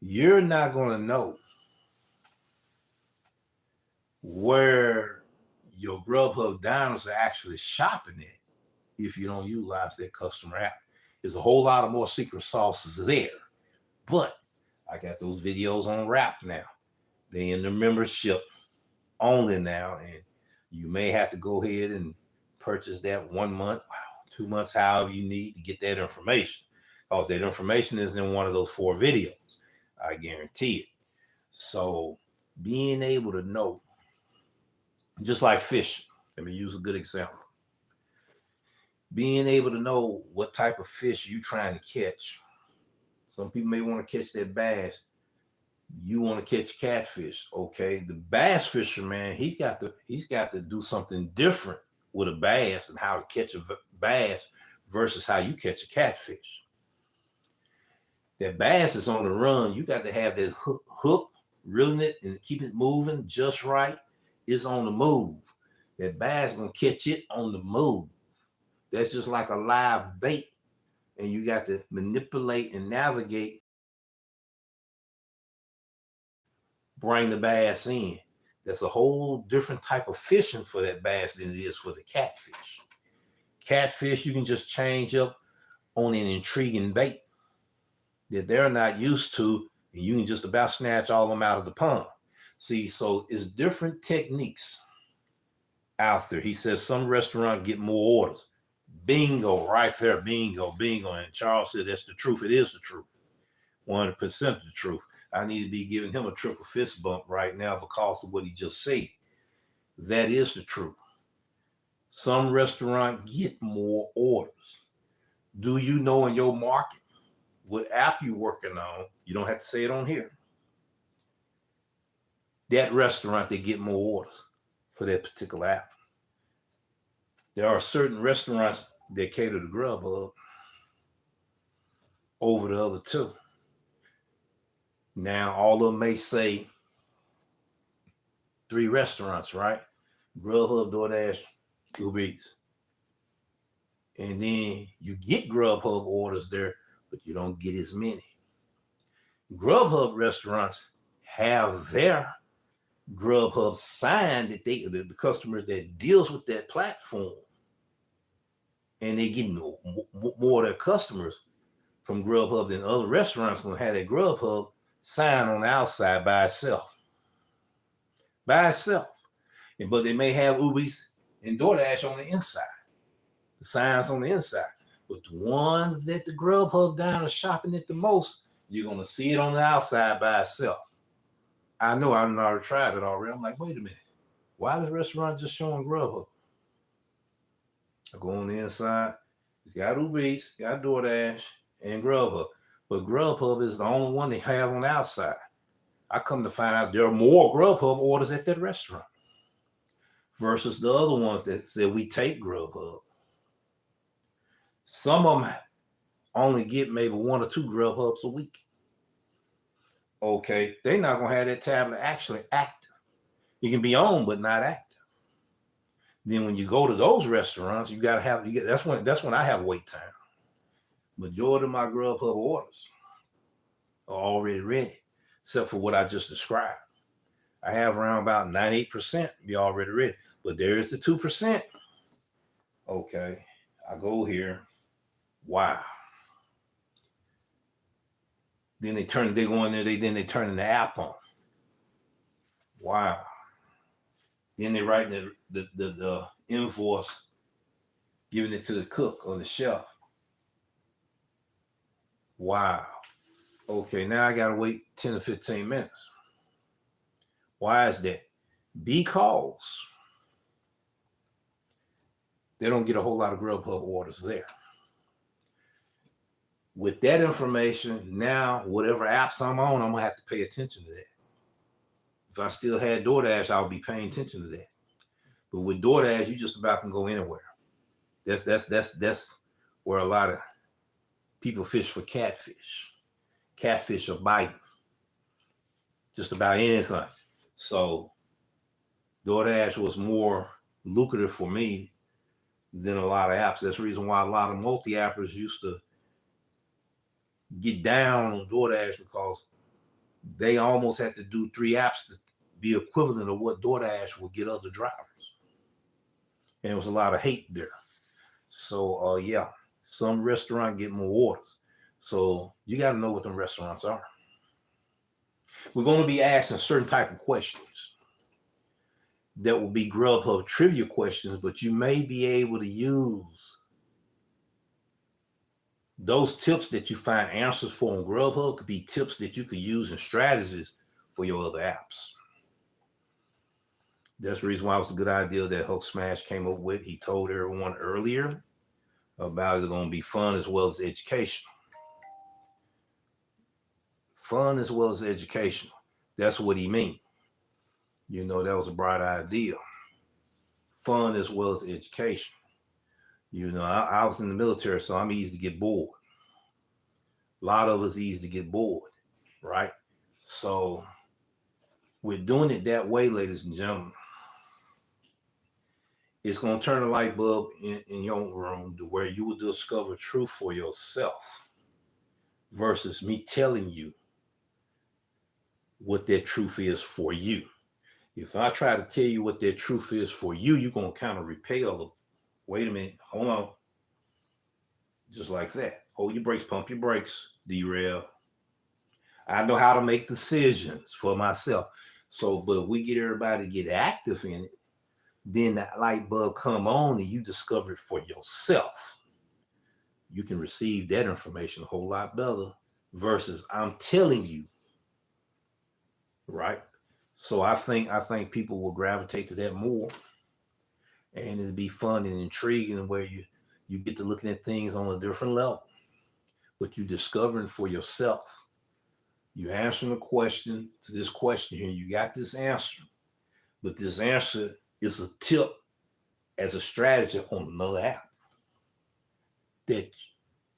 you're not going to know where your Grubhub diners are actually shopping at if you don't utilize that customer app. There's a whole lot of more secret sauces there, but I got those videos on wrap now. They in the membership only now, and you may have to go ahead and purchase that 1 month, 2 months, however you need to get that information, because that information is in one of those 4 videos. I guarantee it. So being able to know, just like fishing, let me use a good example. Being able to know what type of fish you're trying to catch. Some people may want to catch that bass. You want to catch catfish. Okay. The bass fisherman, he's got to do something different with a bass and how to catch a bass versus how you catch a catfish. That bass is on the run. You got to have that hook, reeling it and keep it moving just right. It's on the move. That bass is going to catch it on the move. That's just like a live bait and you got to manipulate and navigate, bring the bass in. That's a whole different type of fishing for that bass than it is for the catfish. Catfish, you can just change up on an intriguing bait that they're not used to, and you can just about snatch all of them out of the pond. See, so it's different techniques out there. He says some restaurant get more orders. Bingo, right there, bingo, bingo. And Charles said that's the truth. It is the truth. 100% the truth. I need to be giving him a triple fist bump right now because of what he just said. That is the truth. Some restaurant get more orders. Do you know in your market what app you working on? You don't have to say it on here. That restaurant, they get more orders for that particular app. There are certain restaurants that cater to Grubhub over the other two. Now, all of them may say 3 restaurants, right? Grubhub, DoorDash, Uber Eats. And then you get Grubhub orders there, but you don't get as many. Grubhub restaurants have their Grubhub sign that the customer that deals with that platform, and they get more of their customers from Grubhub than other restaurants going to have that Grubhub sign on the outside by itself. By itself. But they may have Uber Eats and DoorDash on the inside. The signs on the inside. But the ones that the Grubhub down are shopping at the most, you're going to see it on the outside by itself. I know I've already tried it already. I'm like, wait a minute. Why is the restaurant just showing Grubhub? I go on the inside. It's got Uber Eats, got DoorDash, and Grubhub. But Grubhub is the only one they have on the outside. I come to find out there are more Grubhub orders at that restaurant versus the other ones that said we take Grubhub. Some of them only get maybe 1 or 2 Grubhubs a week. Okay, they're not going to have that tablet actually active. You can be on, but not active. Then when you go to those restaurants, you got to have, that's when I have wait time. Majority of my Grubhub orders are already ready, except for what I just described. I have around about 98% be already ready, but there is the 2%. Okay, I go here. Wow. Then they go in there, then they turn the app on. Wow. Then they write the invoice, giving it to the cook or the chef. Wow. Okay, now I gotta wait 10 to 15 minutes. Why is that? Because they don't get a whole lot of Grubhub orders there. With that information, now whatever apps I'm on, I'm gonna have to pay attention to that. If I still had DoorDash, I would be paying attention to that. But with DoorDash, you just about can go anywhere. That's where a lot of people fish for catfish. Catfish are biting. Just about anything. So DoorDash was more lucrative for me than a lot of apps. That's the reason why a lot of multi-appers used to get down on DoorDash, because they almost had to do 3 apps to be equivalent of what DoorDash would get other drivers. And there was a lot of hate there. So yeah, some restaurant get more orders. So you got to know what them restaurants are. We're going to be asking certain type of questions that will be Grubhub trivia questions, but you may be able to use those tips that you find answers for on Grubhub could be tips that you could use and strategies for your other apps. That's the reason why it was a good idea that Hulk Smash came up with. He told everyone earlier about it's going to be fun as well as educational. Fun as well as educational. That's what he means. You know, that was a bright idea. Fun as well as educational. You know, I was in the military, so I'm easy to get bored. A lot of us easy to get bored, right? So we're doing it that way, ladies and gentlemen. It's going to turn a light bulb in your room to where you will discover truth for yourself versus me telling you what that truth is for you. If I try to tell you what that truth is for you, you're going to kind of repel. Wait a minute. Hold on. Just like that. Hold your brakes, pump your brakes, derail. I know how to make decisions for myself. So, but we get everybody to get active in it. Then that light bulb come on and you discover it for yourself. You can receive that information a whole lot better versus I'm telling you, right? So I think people will gravitate to that more, and it'll be fun and intriguing where you get to looking at things on a different level, but you discovering for yourself. You answering a question to this question here. You got this answer, but this answer is a tip as a strategy on another app that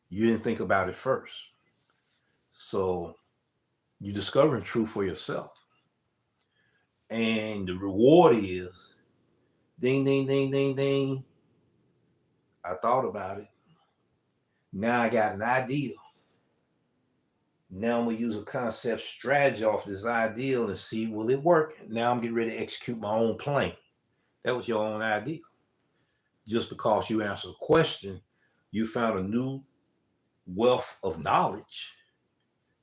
you didn't think about it first. So you discovering truth for yourself. And the reward is ding, ding, ding, ding, ding. I thought about it. Now I got an idea. Now I'm going to use a concept strategy off this ideal and see, will it work? Now I'm getting ready to execute my own plan. That was your own idea. Just because you answered a question, you found a new wealth of knowledge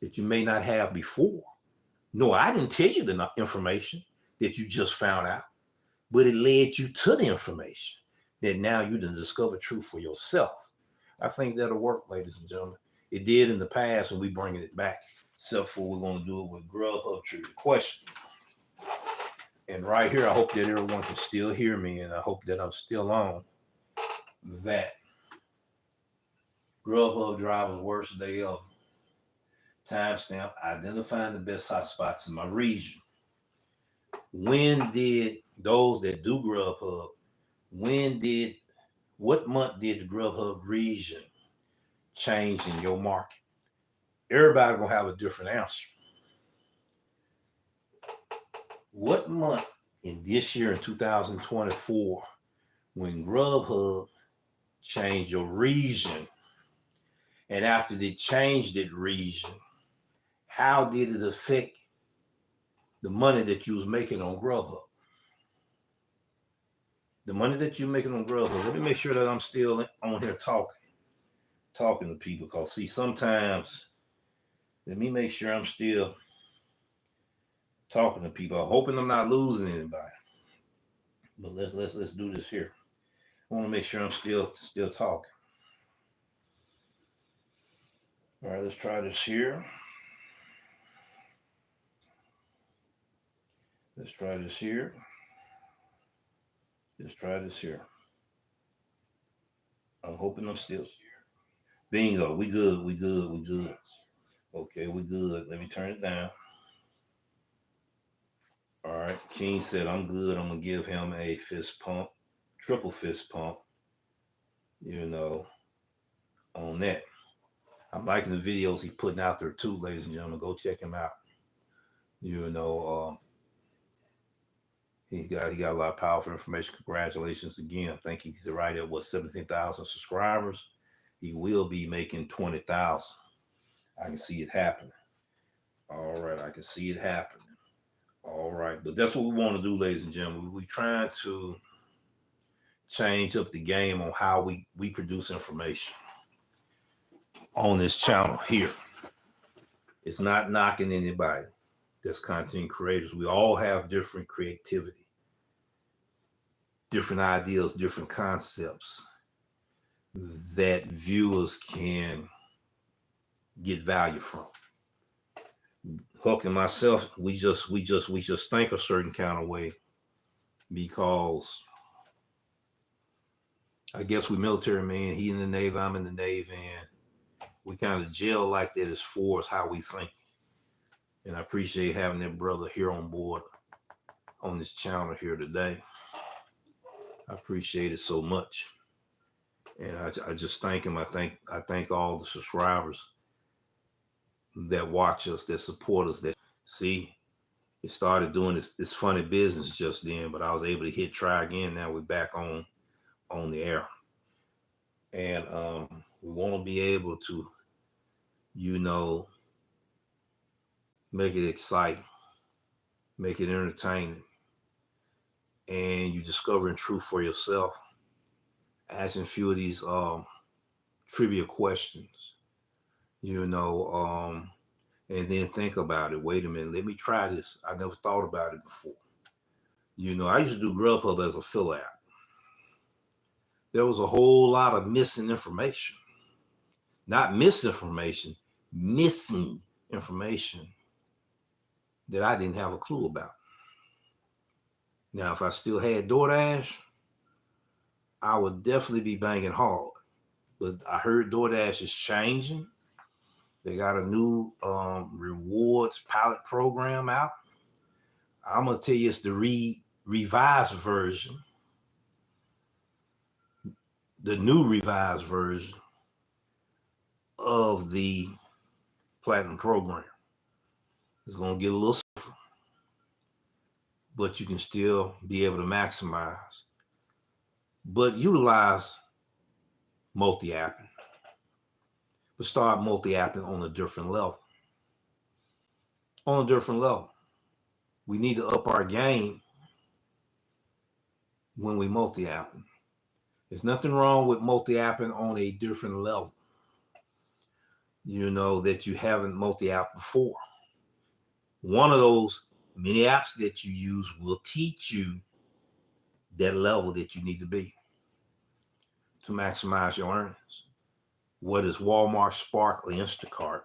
that you may not have before. No, I didn't tell you the information that you just found out, but it led you to the information that now you done discover truth for yourself. I think that'll work, ladies and gentlemen. It did in the past, and we bringing it back, except for we're going to do it with Grubhub trivia question. And right here, I hope that everyone can still hear me, and I hope that I'm still on. That Grubhub driver's worst day ever. Timestamp, identifying the best hotspots in my region. When did those that do Grubhub, what month did the Grubhub region change in your market? Everybody gonna have a different answer. What month in this year in 2024, when Grubhub changed your region, and after they changed that region, how did it affect the money that you was making on Grubhub? The money that you're making on Grubhub. Let me make sure that I'm still on here talking to people. Because see, sometimes, let me make sure I'm still talking to people. I'm hoping I'm not losing anybody. But let's do this here. I want to make sure I'm still talking. All right, let's try this here. Let's try this here. Let's try this here. I'm hoping I'm still here. Bingo, we good. Okay, we good. Let me turn it down. All right, King said, I'm good. I'm going to give him a fist pump, triple fist pump, on that. I'm liking the videos he's putting out there too, ladies and gentlemen. Go check him out. He got a lot of powerful information. Congratulations again. I think he's right at 17,000 subscribers. He will be making 20,000. I can see it happening. All right, I can see it happening. All right, but that's what we want to do, ladies and gentlemen. We're trying to change up the game on how we produce information on this channel here. It's not knocking anybody that's content creators. We all have different creativity, different ideas, different concepts that viewers can get value from. Huck and myself, we just think a certain kind of way because I guess we military man. He in the Navy, I'm in the Navy, and we kind of gel like that as far as how we think. And I appreciate having that brother here on board on this channel here today. I appreciate it so much. And I just thank him. I thank all the subscribers that watch us, that support us, that see, it started doing this funny business just then, but I was able to hit try again. Now we're back on the air. And we want to be able to, make it exciting, make it entertaining, and you discovering truth for yourself, asking a few of these trivia questions, and then think about it. Wait a minute, let me try this. I never thought about it before. I used to do Grubhub as a fill app. There was a whole lot of missing information. Not misinformation, missing information that I didn't have a clue about. Now, if I still had Doordash, I would definitely be banging hard. But I heard Doordash is changing. They got a new rewards pilot program out. I'm going to tell you it's the revised version, the new revised version of the platinum program. It's going to get a little stiffer, but you can still be able to maximize. But utilize multi-apping. But start multi-apping on a different level. On a different level. We need to up our game when we multi-apping. There's nothing wrong with multi-apping on a different level. That you haven't multi-app before. One of those many apps that you use will teach you that level that you need to be to maximize your earnings. What is Walmart, Spark, or Instacart?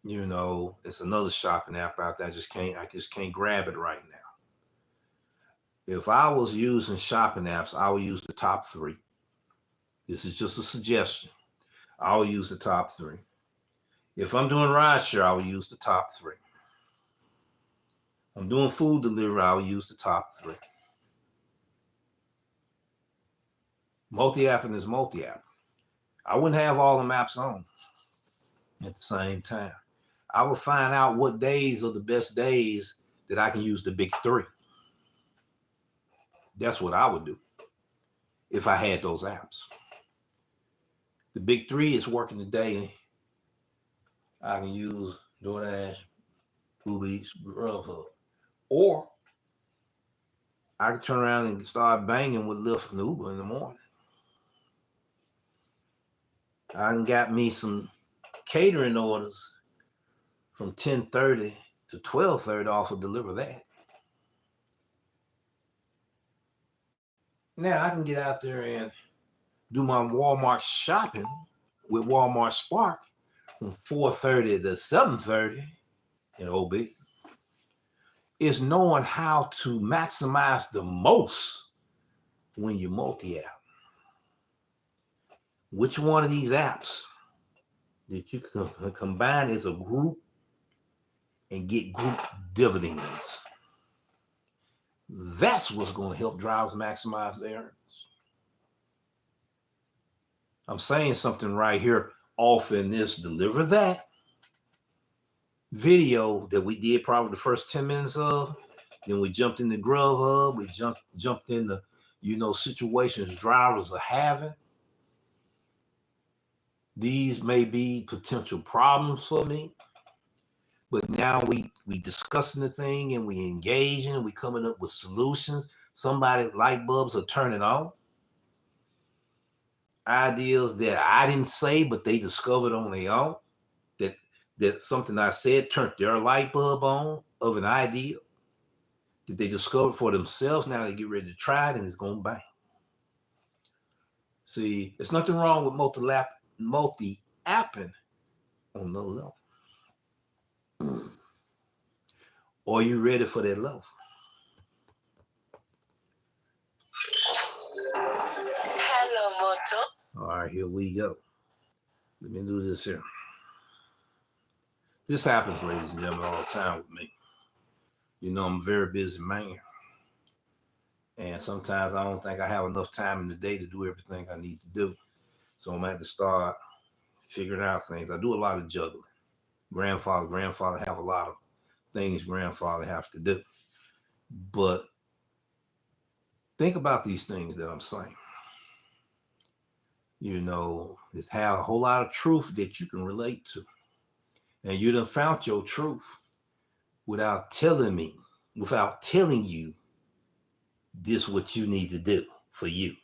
It's another shopping app out there. I just can't grab it right now. If I was using shopping apps, I would use the top 3. This is just a suggestion. I will use the top 3. If I'm doing Rideshare, I will use the top 3. I'm doing food delivery, I will use the top 3. Multi-apping is multi-app. I wouldn't have all the maps on at the same time. I will find out what days are the best days that I can use the big 3. That's what I would do if I had those apps. The big 3 is working today. I can use DoorDash, Uber Eats, Grubhub. Or I can turn around and start banging with Lyft and Uber in the morning. I done got me some catering orders from 10:30 to 12:30 off of DeliverThat. Now I can get out there and do my Walmart shopping with Walmart Spark from 4:30 to 7:30 in OB. It's knowing how to maximize the most when you multi-app. Which one of these apps that you can combine as a group and get group dividends? That's what's going to help drivers maximize their earnings. I'm saying something right here off in this DeliverThat video that we did probably the first 10 minutes of. Then we jumped into Grubhub. We jumped into, situations drivers are having. These may be potential problems for me. But now we discussing the thing and we engaging and we coming up with solutions. Somebody light bulbs are turning on. Ideas that I didn't say, but they discovered on their own. That something I said turned their light bulb on of an idea that they discovered for themselves. Now they get ready to try it and it's going to bang. See, there's nothing wrong with multi-apping on no level. Are you ready for that level? Hello, Moto. All right, here we go. Let me do this here. This happens, ladies and gentlemen, all the time with me. I'm a very busy man. And sometimes I don't think I have enough time in the day to do everything I need to do. So I'm going to have to start figuring out things. I do a lot of juggling. Grandfather have a lot of things grandfather have to do. But think about these things that I'm saying. You know, it have a whole lot of truth that you can relate to. And you done found your truth without telling you this what you need to do for you.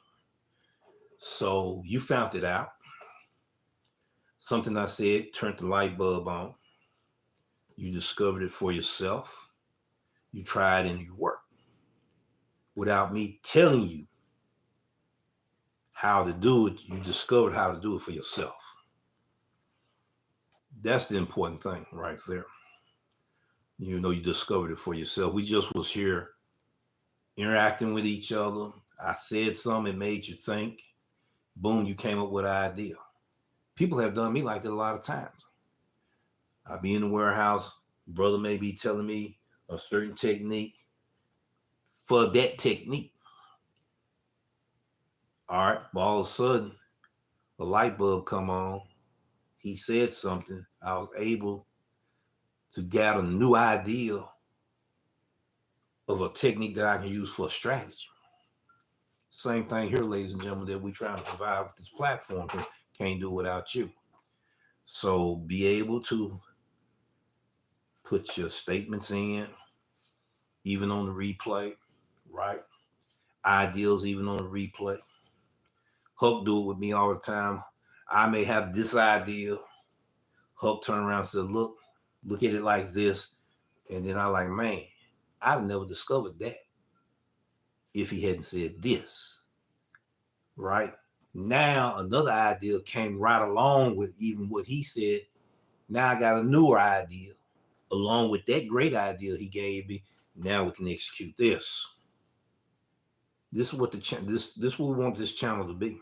So you found it out. Something I said turned the light bulb on. You discovered it for yourself. You tried and you worked without me telling you how to do it. You discovered how to do it for yourself. That's the important thing right there. You know, you discovered it for yourself. We just was here interacting with each other. I said something, it made you think. Boom, you came up with an idea. People have done me like that a lot of times. I'll be in the warehouse. Brother may be telling me a certain technique for that technique. All right, but all of a sudden, the light bulb come on. He said something. I was able to get a new idea of a technique that I can use for a strategy. Same thing here, ladies and gentlemen, that we trying to provide with this platform. Can't do without you. So be able to put your statements in, even on the replay, right? Ideals, even on the replay. Huck do it with me all the time. I may have this idea. Huck turn around and say, look at it like this. And then I like, man, I've never discovered that if he hadn't said this, right? Now another idea came right along with even what he said. Now I got a newer idea along with that great idea he gave me. Now we can execute this. This is what this what we want this channel to be.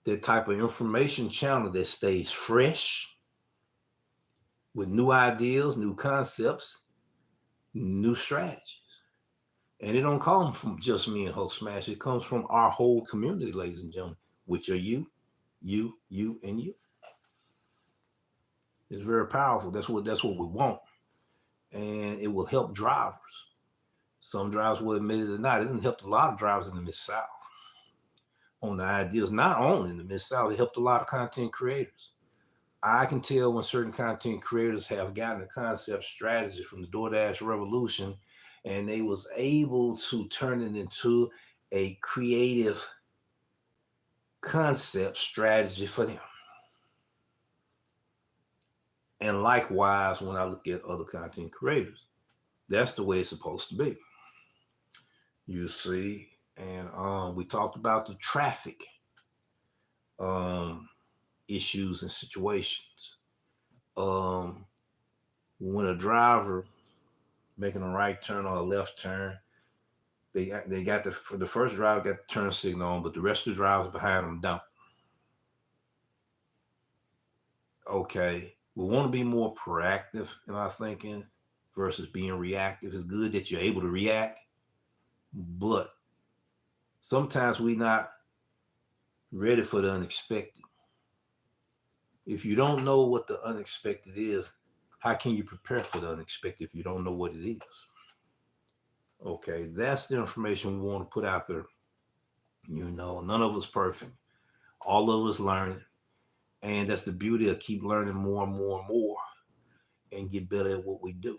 That type of information channel that stays fresh with new ideas, new concepts, new strategies. And it don't come from just me and Hulk Smash. It comes from our whole community, ladies and gentlemen, which are you, and you. It's very powerful. That's what we want. And it will help drivers. Some drivers will admit it or not. It didn't help a lot of drivers in the Mid-South on the ideas. Not only in the Mid-South, it helped a lot of content creators. I can tell when certain content creators have gotten the concept strategy from the Doordash revolution, and they was able to turn it into a creative concept strategy for them. And likewise, when I look at other content creators, that's the way it's supposed to be. You see, and we talked about the traffic issues and situations. When a driver making a right turn or a left turn, they got the first driver got the turn signal on, but the rest of the drivers behind them don't. Okay, we want to be more proactive in our thinking versus being reactive. It's good that you're able to react, but sometimes we're not ready for the unexpected. If you don't know what the unexpected is, how can you prepare for the unexpected if you don't know what it is? Okay, that's the information we want to put out there. You know, none of us perfect. All of us learning. And that's the beauty of keep learning more and more and more and get better at what we do.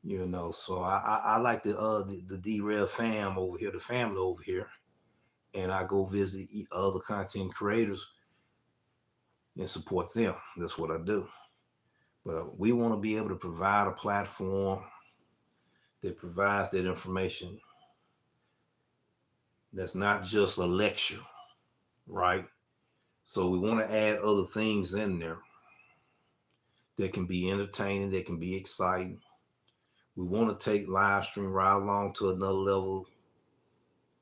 You know, so I like the D-Rev fam over here, the family over here. And I go visit other content creators and support them. That's what I do. But we want to be able to provide a platform that provides that information that's not just a lecture, right? So we want to add other things in there that can be entertaining, that can be exciting. We want to take Livestream right along to another level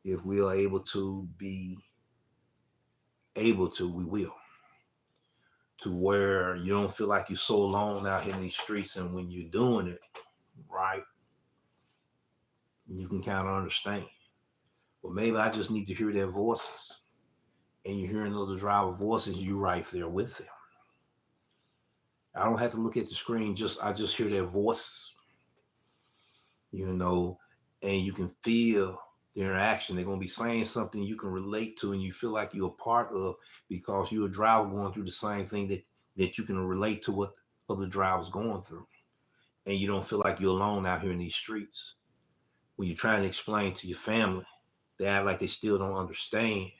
if we are able to be able to, we will. To where you don't feel like you're so alone out here in these streets, and when you're doing it, right, you can kind of understand. Well, maybe I just need to hear their voices. And you're hearing other driver voices, you right there with them. I don't have to look at the screen. I just hear their voices, and you can feel the interaction. They're going to be saying something you can relate to and you feel like you're a part of because you're a driver going through the same thing that you can relate to what other drivers going through. And you don't feel like you're alone out here in these streets. When you're trying to explain to your family, they act like they still don't understand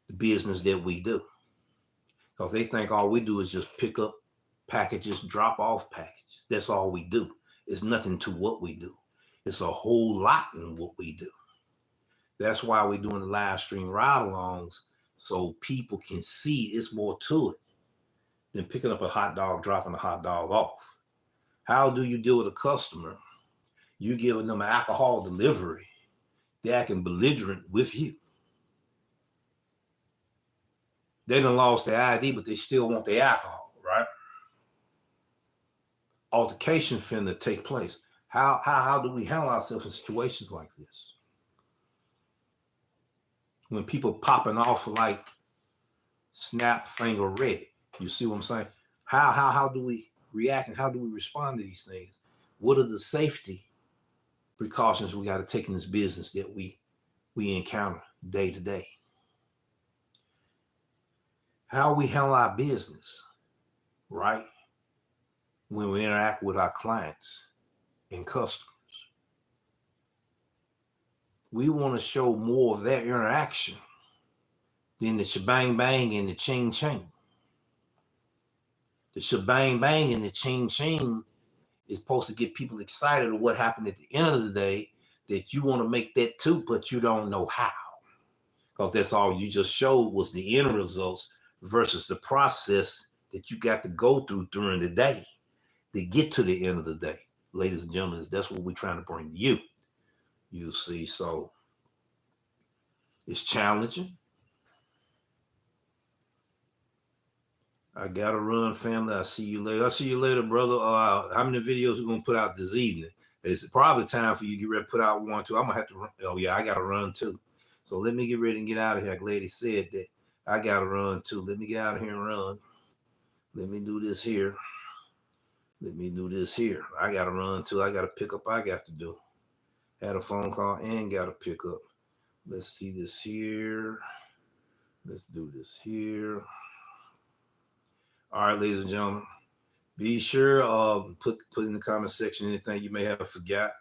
the business that we do. Because they think all we do is just pick up packages, drop off packages. That's all we do. It's nothing to what we do. It's a whole lot in what we do. That's why we're doing the live stream ride-alongs, so people can see it's more to it than picking up a hot dog, dropping a hot dog off. How do you deal with a customer? You giving them an alcohol delivery. They're acting belligerent with you. They done lost their ID, but they still want their alcohol, right? Altercation finna take place. How do we handle ourselves in situations like this? When people popping off like snap finger ready. You see what I'm saying? How do we react and how do we respond to these things? What are the safety precautions we got to take in this business that we encounter day to day? How we handle our business, right? When we interact with our clients and customers. We want to show more of that interaction than the shebang bang and the ching ching. The shebang bang and the ching ching is supposed to get people excited of what happened at the end of the day, that you want to make that too, but you don't know how. Because that's all you just showed was the end results versus the process that you got to go through during the day to get to the end of the day. Ladies and gentlemen, that's what we're trying to bring to you. You see, so it's challenging. I gotta run, family. I'll see you later. I'll see you later, brother. How many videos we're gonna put out this evening? It's probably time for you to get ready to put out one, too. I'm gonna have to run. Oh yeah, I gotta run too. So let me get ready and get out of here. Like lady said that I gotta run too. Let me get out of here and run. Let me do this here. Let me do this here. I gotta run too. I gotta pick up. I got to do. Had a phone call and gotta pick up. Let's see this here. Let's do this here. All right, ladies and gentlemen, be sure put in the comment section anything you may have forgot.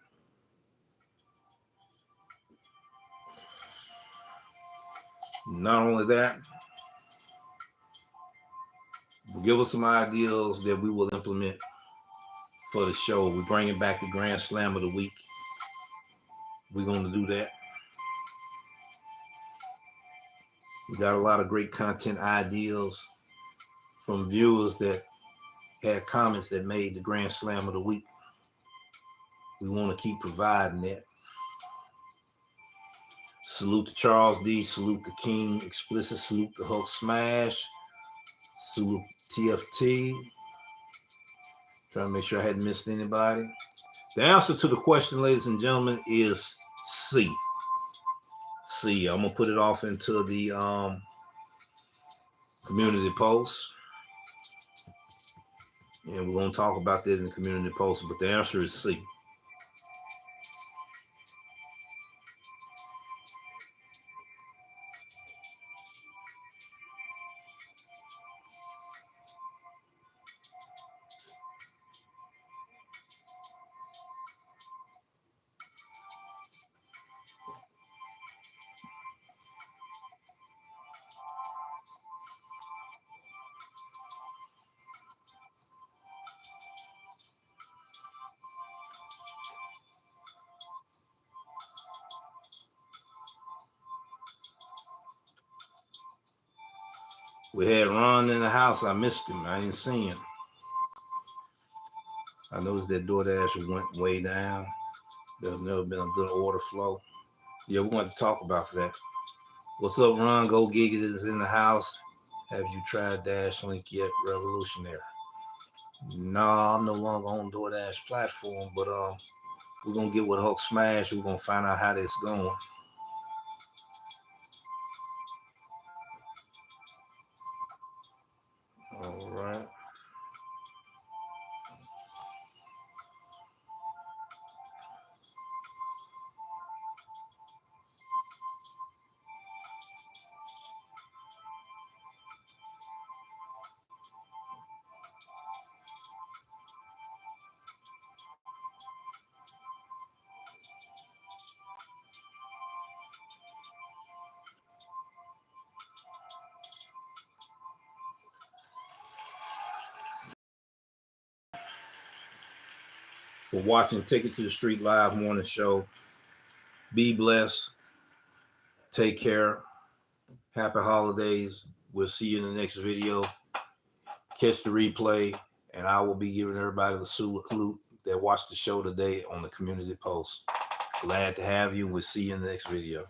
Not only that, give us some ideas that we will implement for the show. We're bringing back the Grand Slam of the week. We're going to do that. We got a lot of great content ideas from viewers that had comments that made the Grand Slam of the week. We want to keep providing that. Salute to Charles D. Salute the King Explicit. Salute the Hulk Smash. Salute TFT. Trying to make sure I hadn't missed anybody. The answer to the question, ladies and gentlemen, is C. C. I'm gonna put it off into the community post, and we're gonna talk about that in the community post. But the answer is C. We had Ron in the house. I missed him. I didn't see him. I noticed that Doordash went way down. There's never been a good order flow. Yeah, we want to talk about that. What's up, Ron? Go Giga is in the house. Have you tried Dash Link yet? Revolutionary. No, I'm no longer on Doordash platform, but we're gonna get with Hulk Smash. We're gonna find out how this going. All right. for watching Take It to the Street Live morning show. Be blessed. Take care. Happy holidays. We'll see you in the next video. Catch the replay, and I will be giving everybody the salute that watched the show today on the community post. Glad to have you. We'll see you in the next video.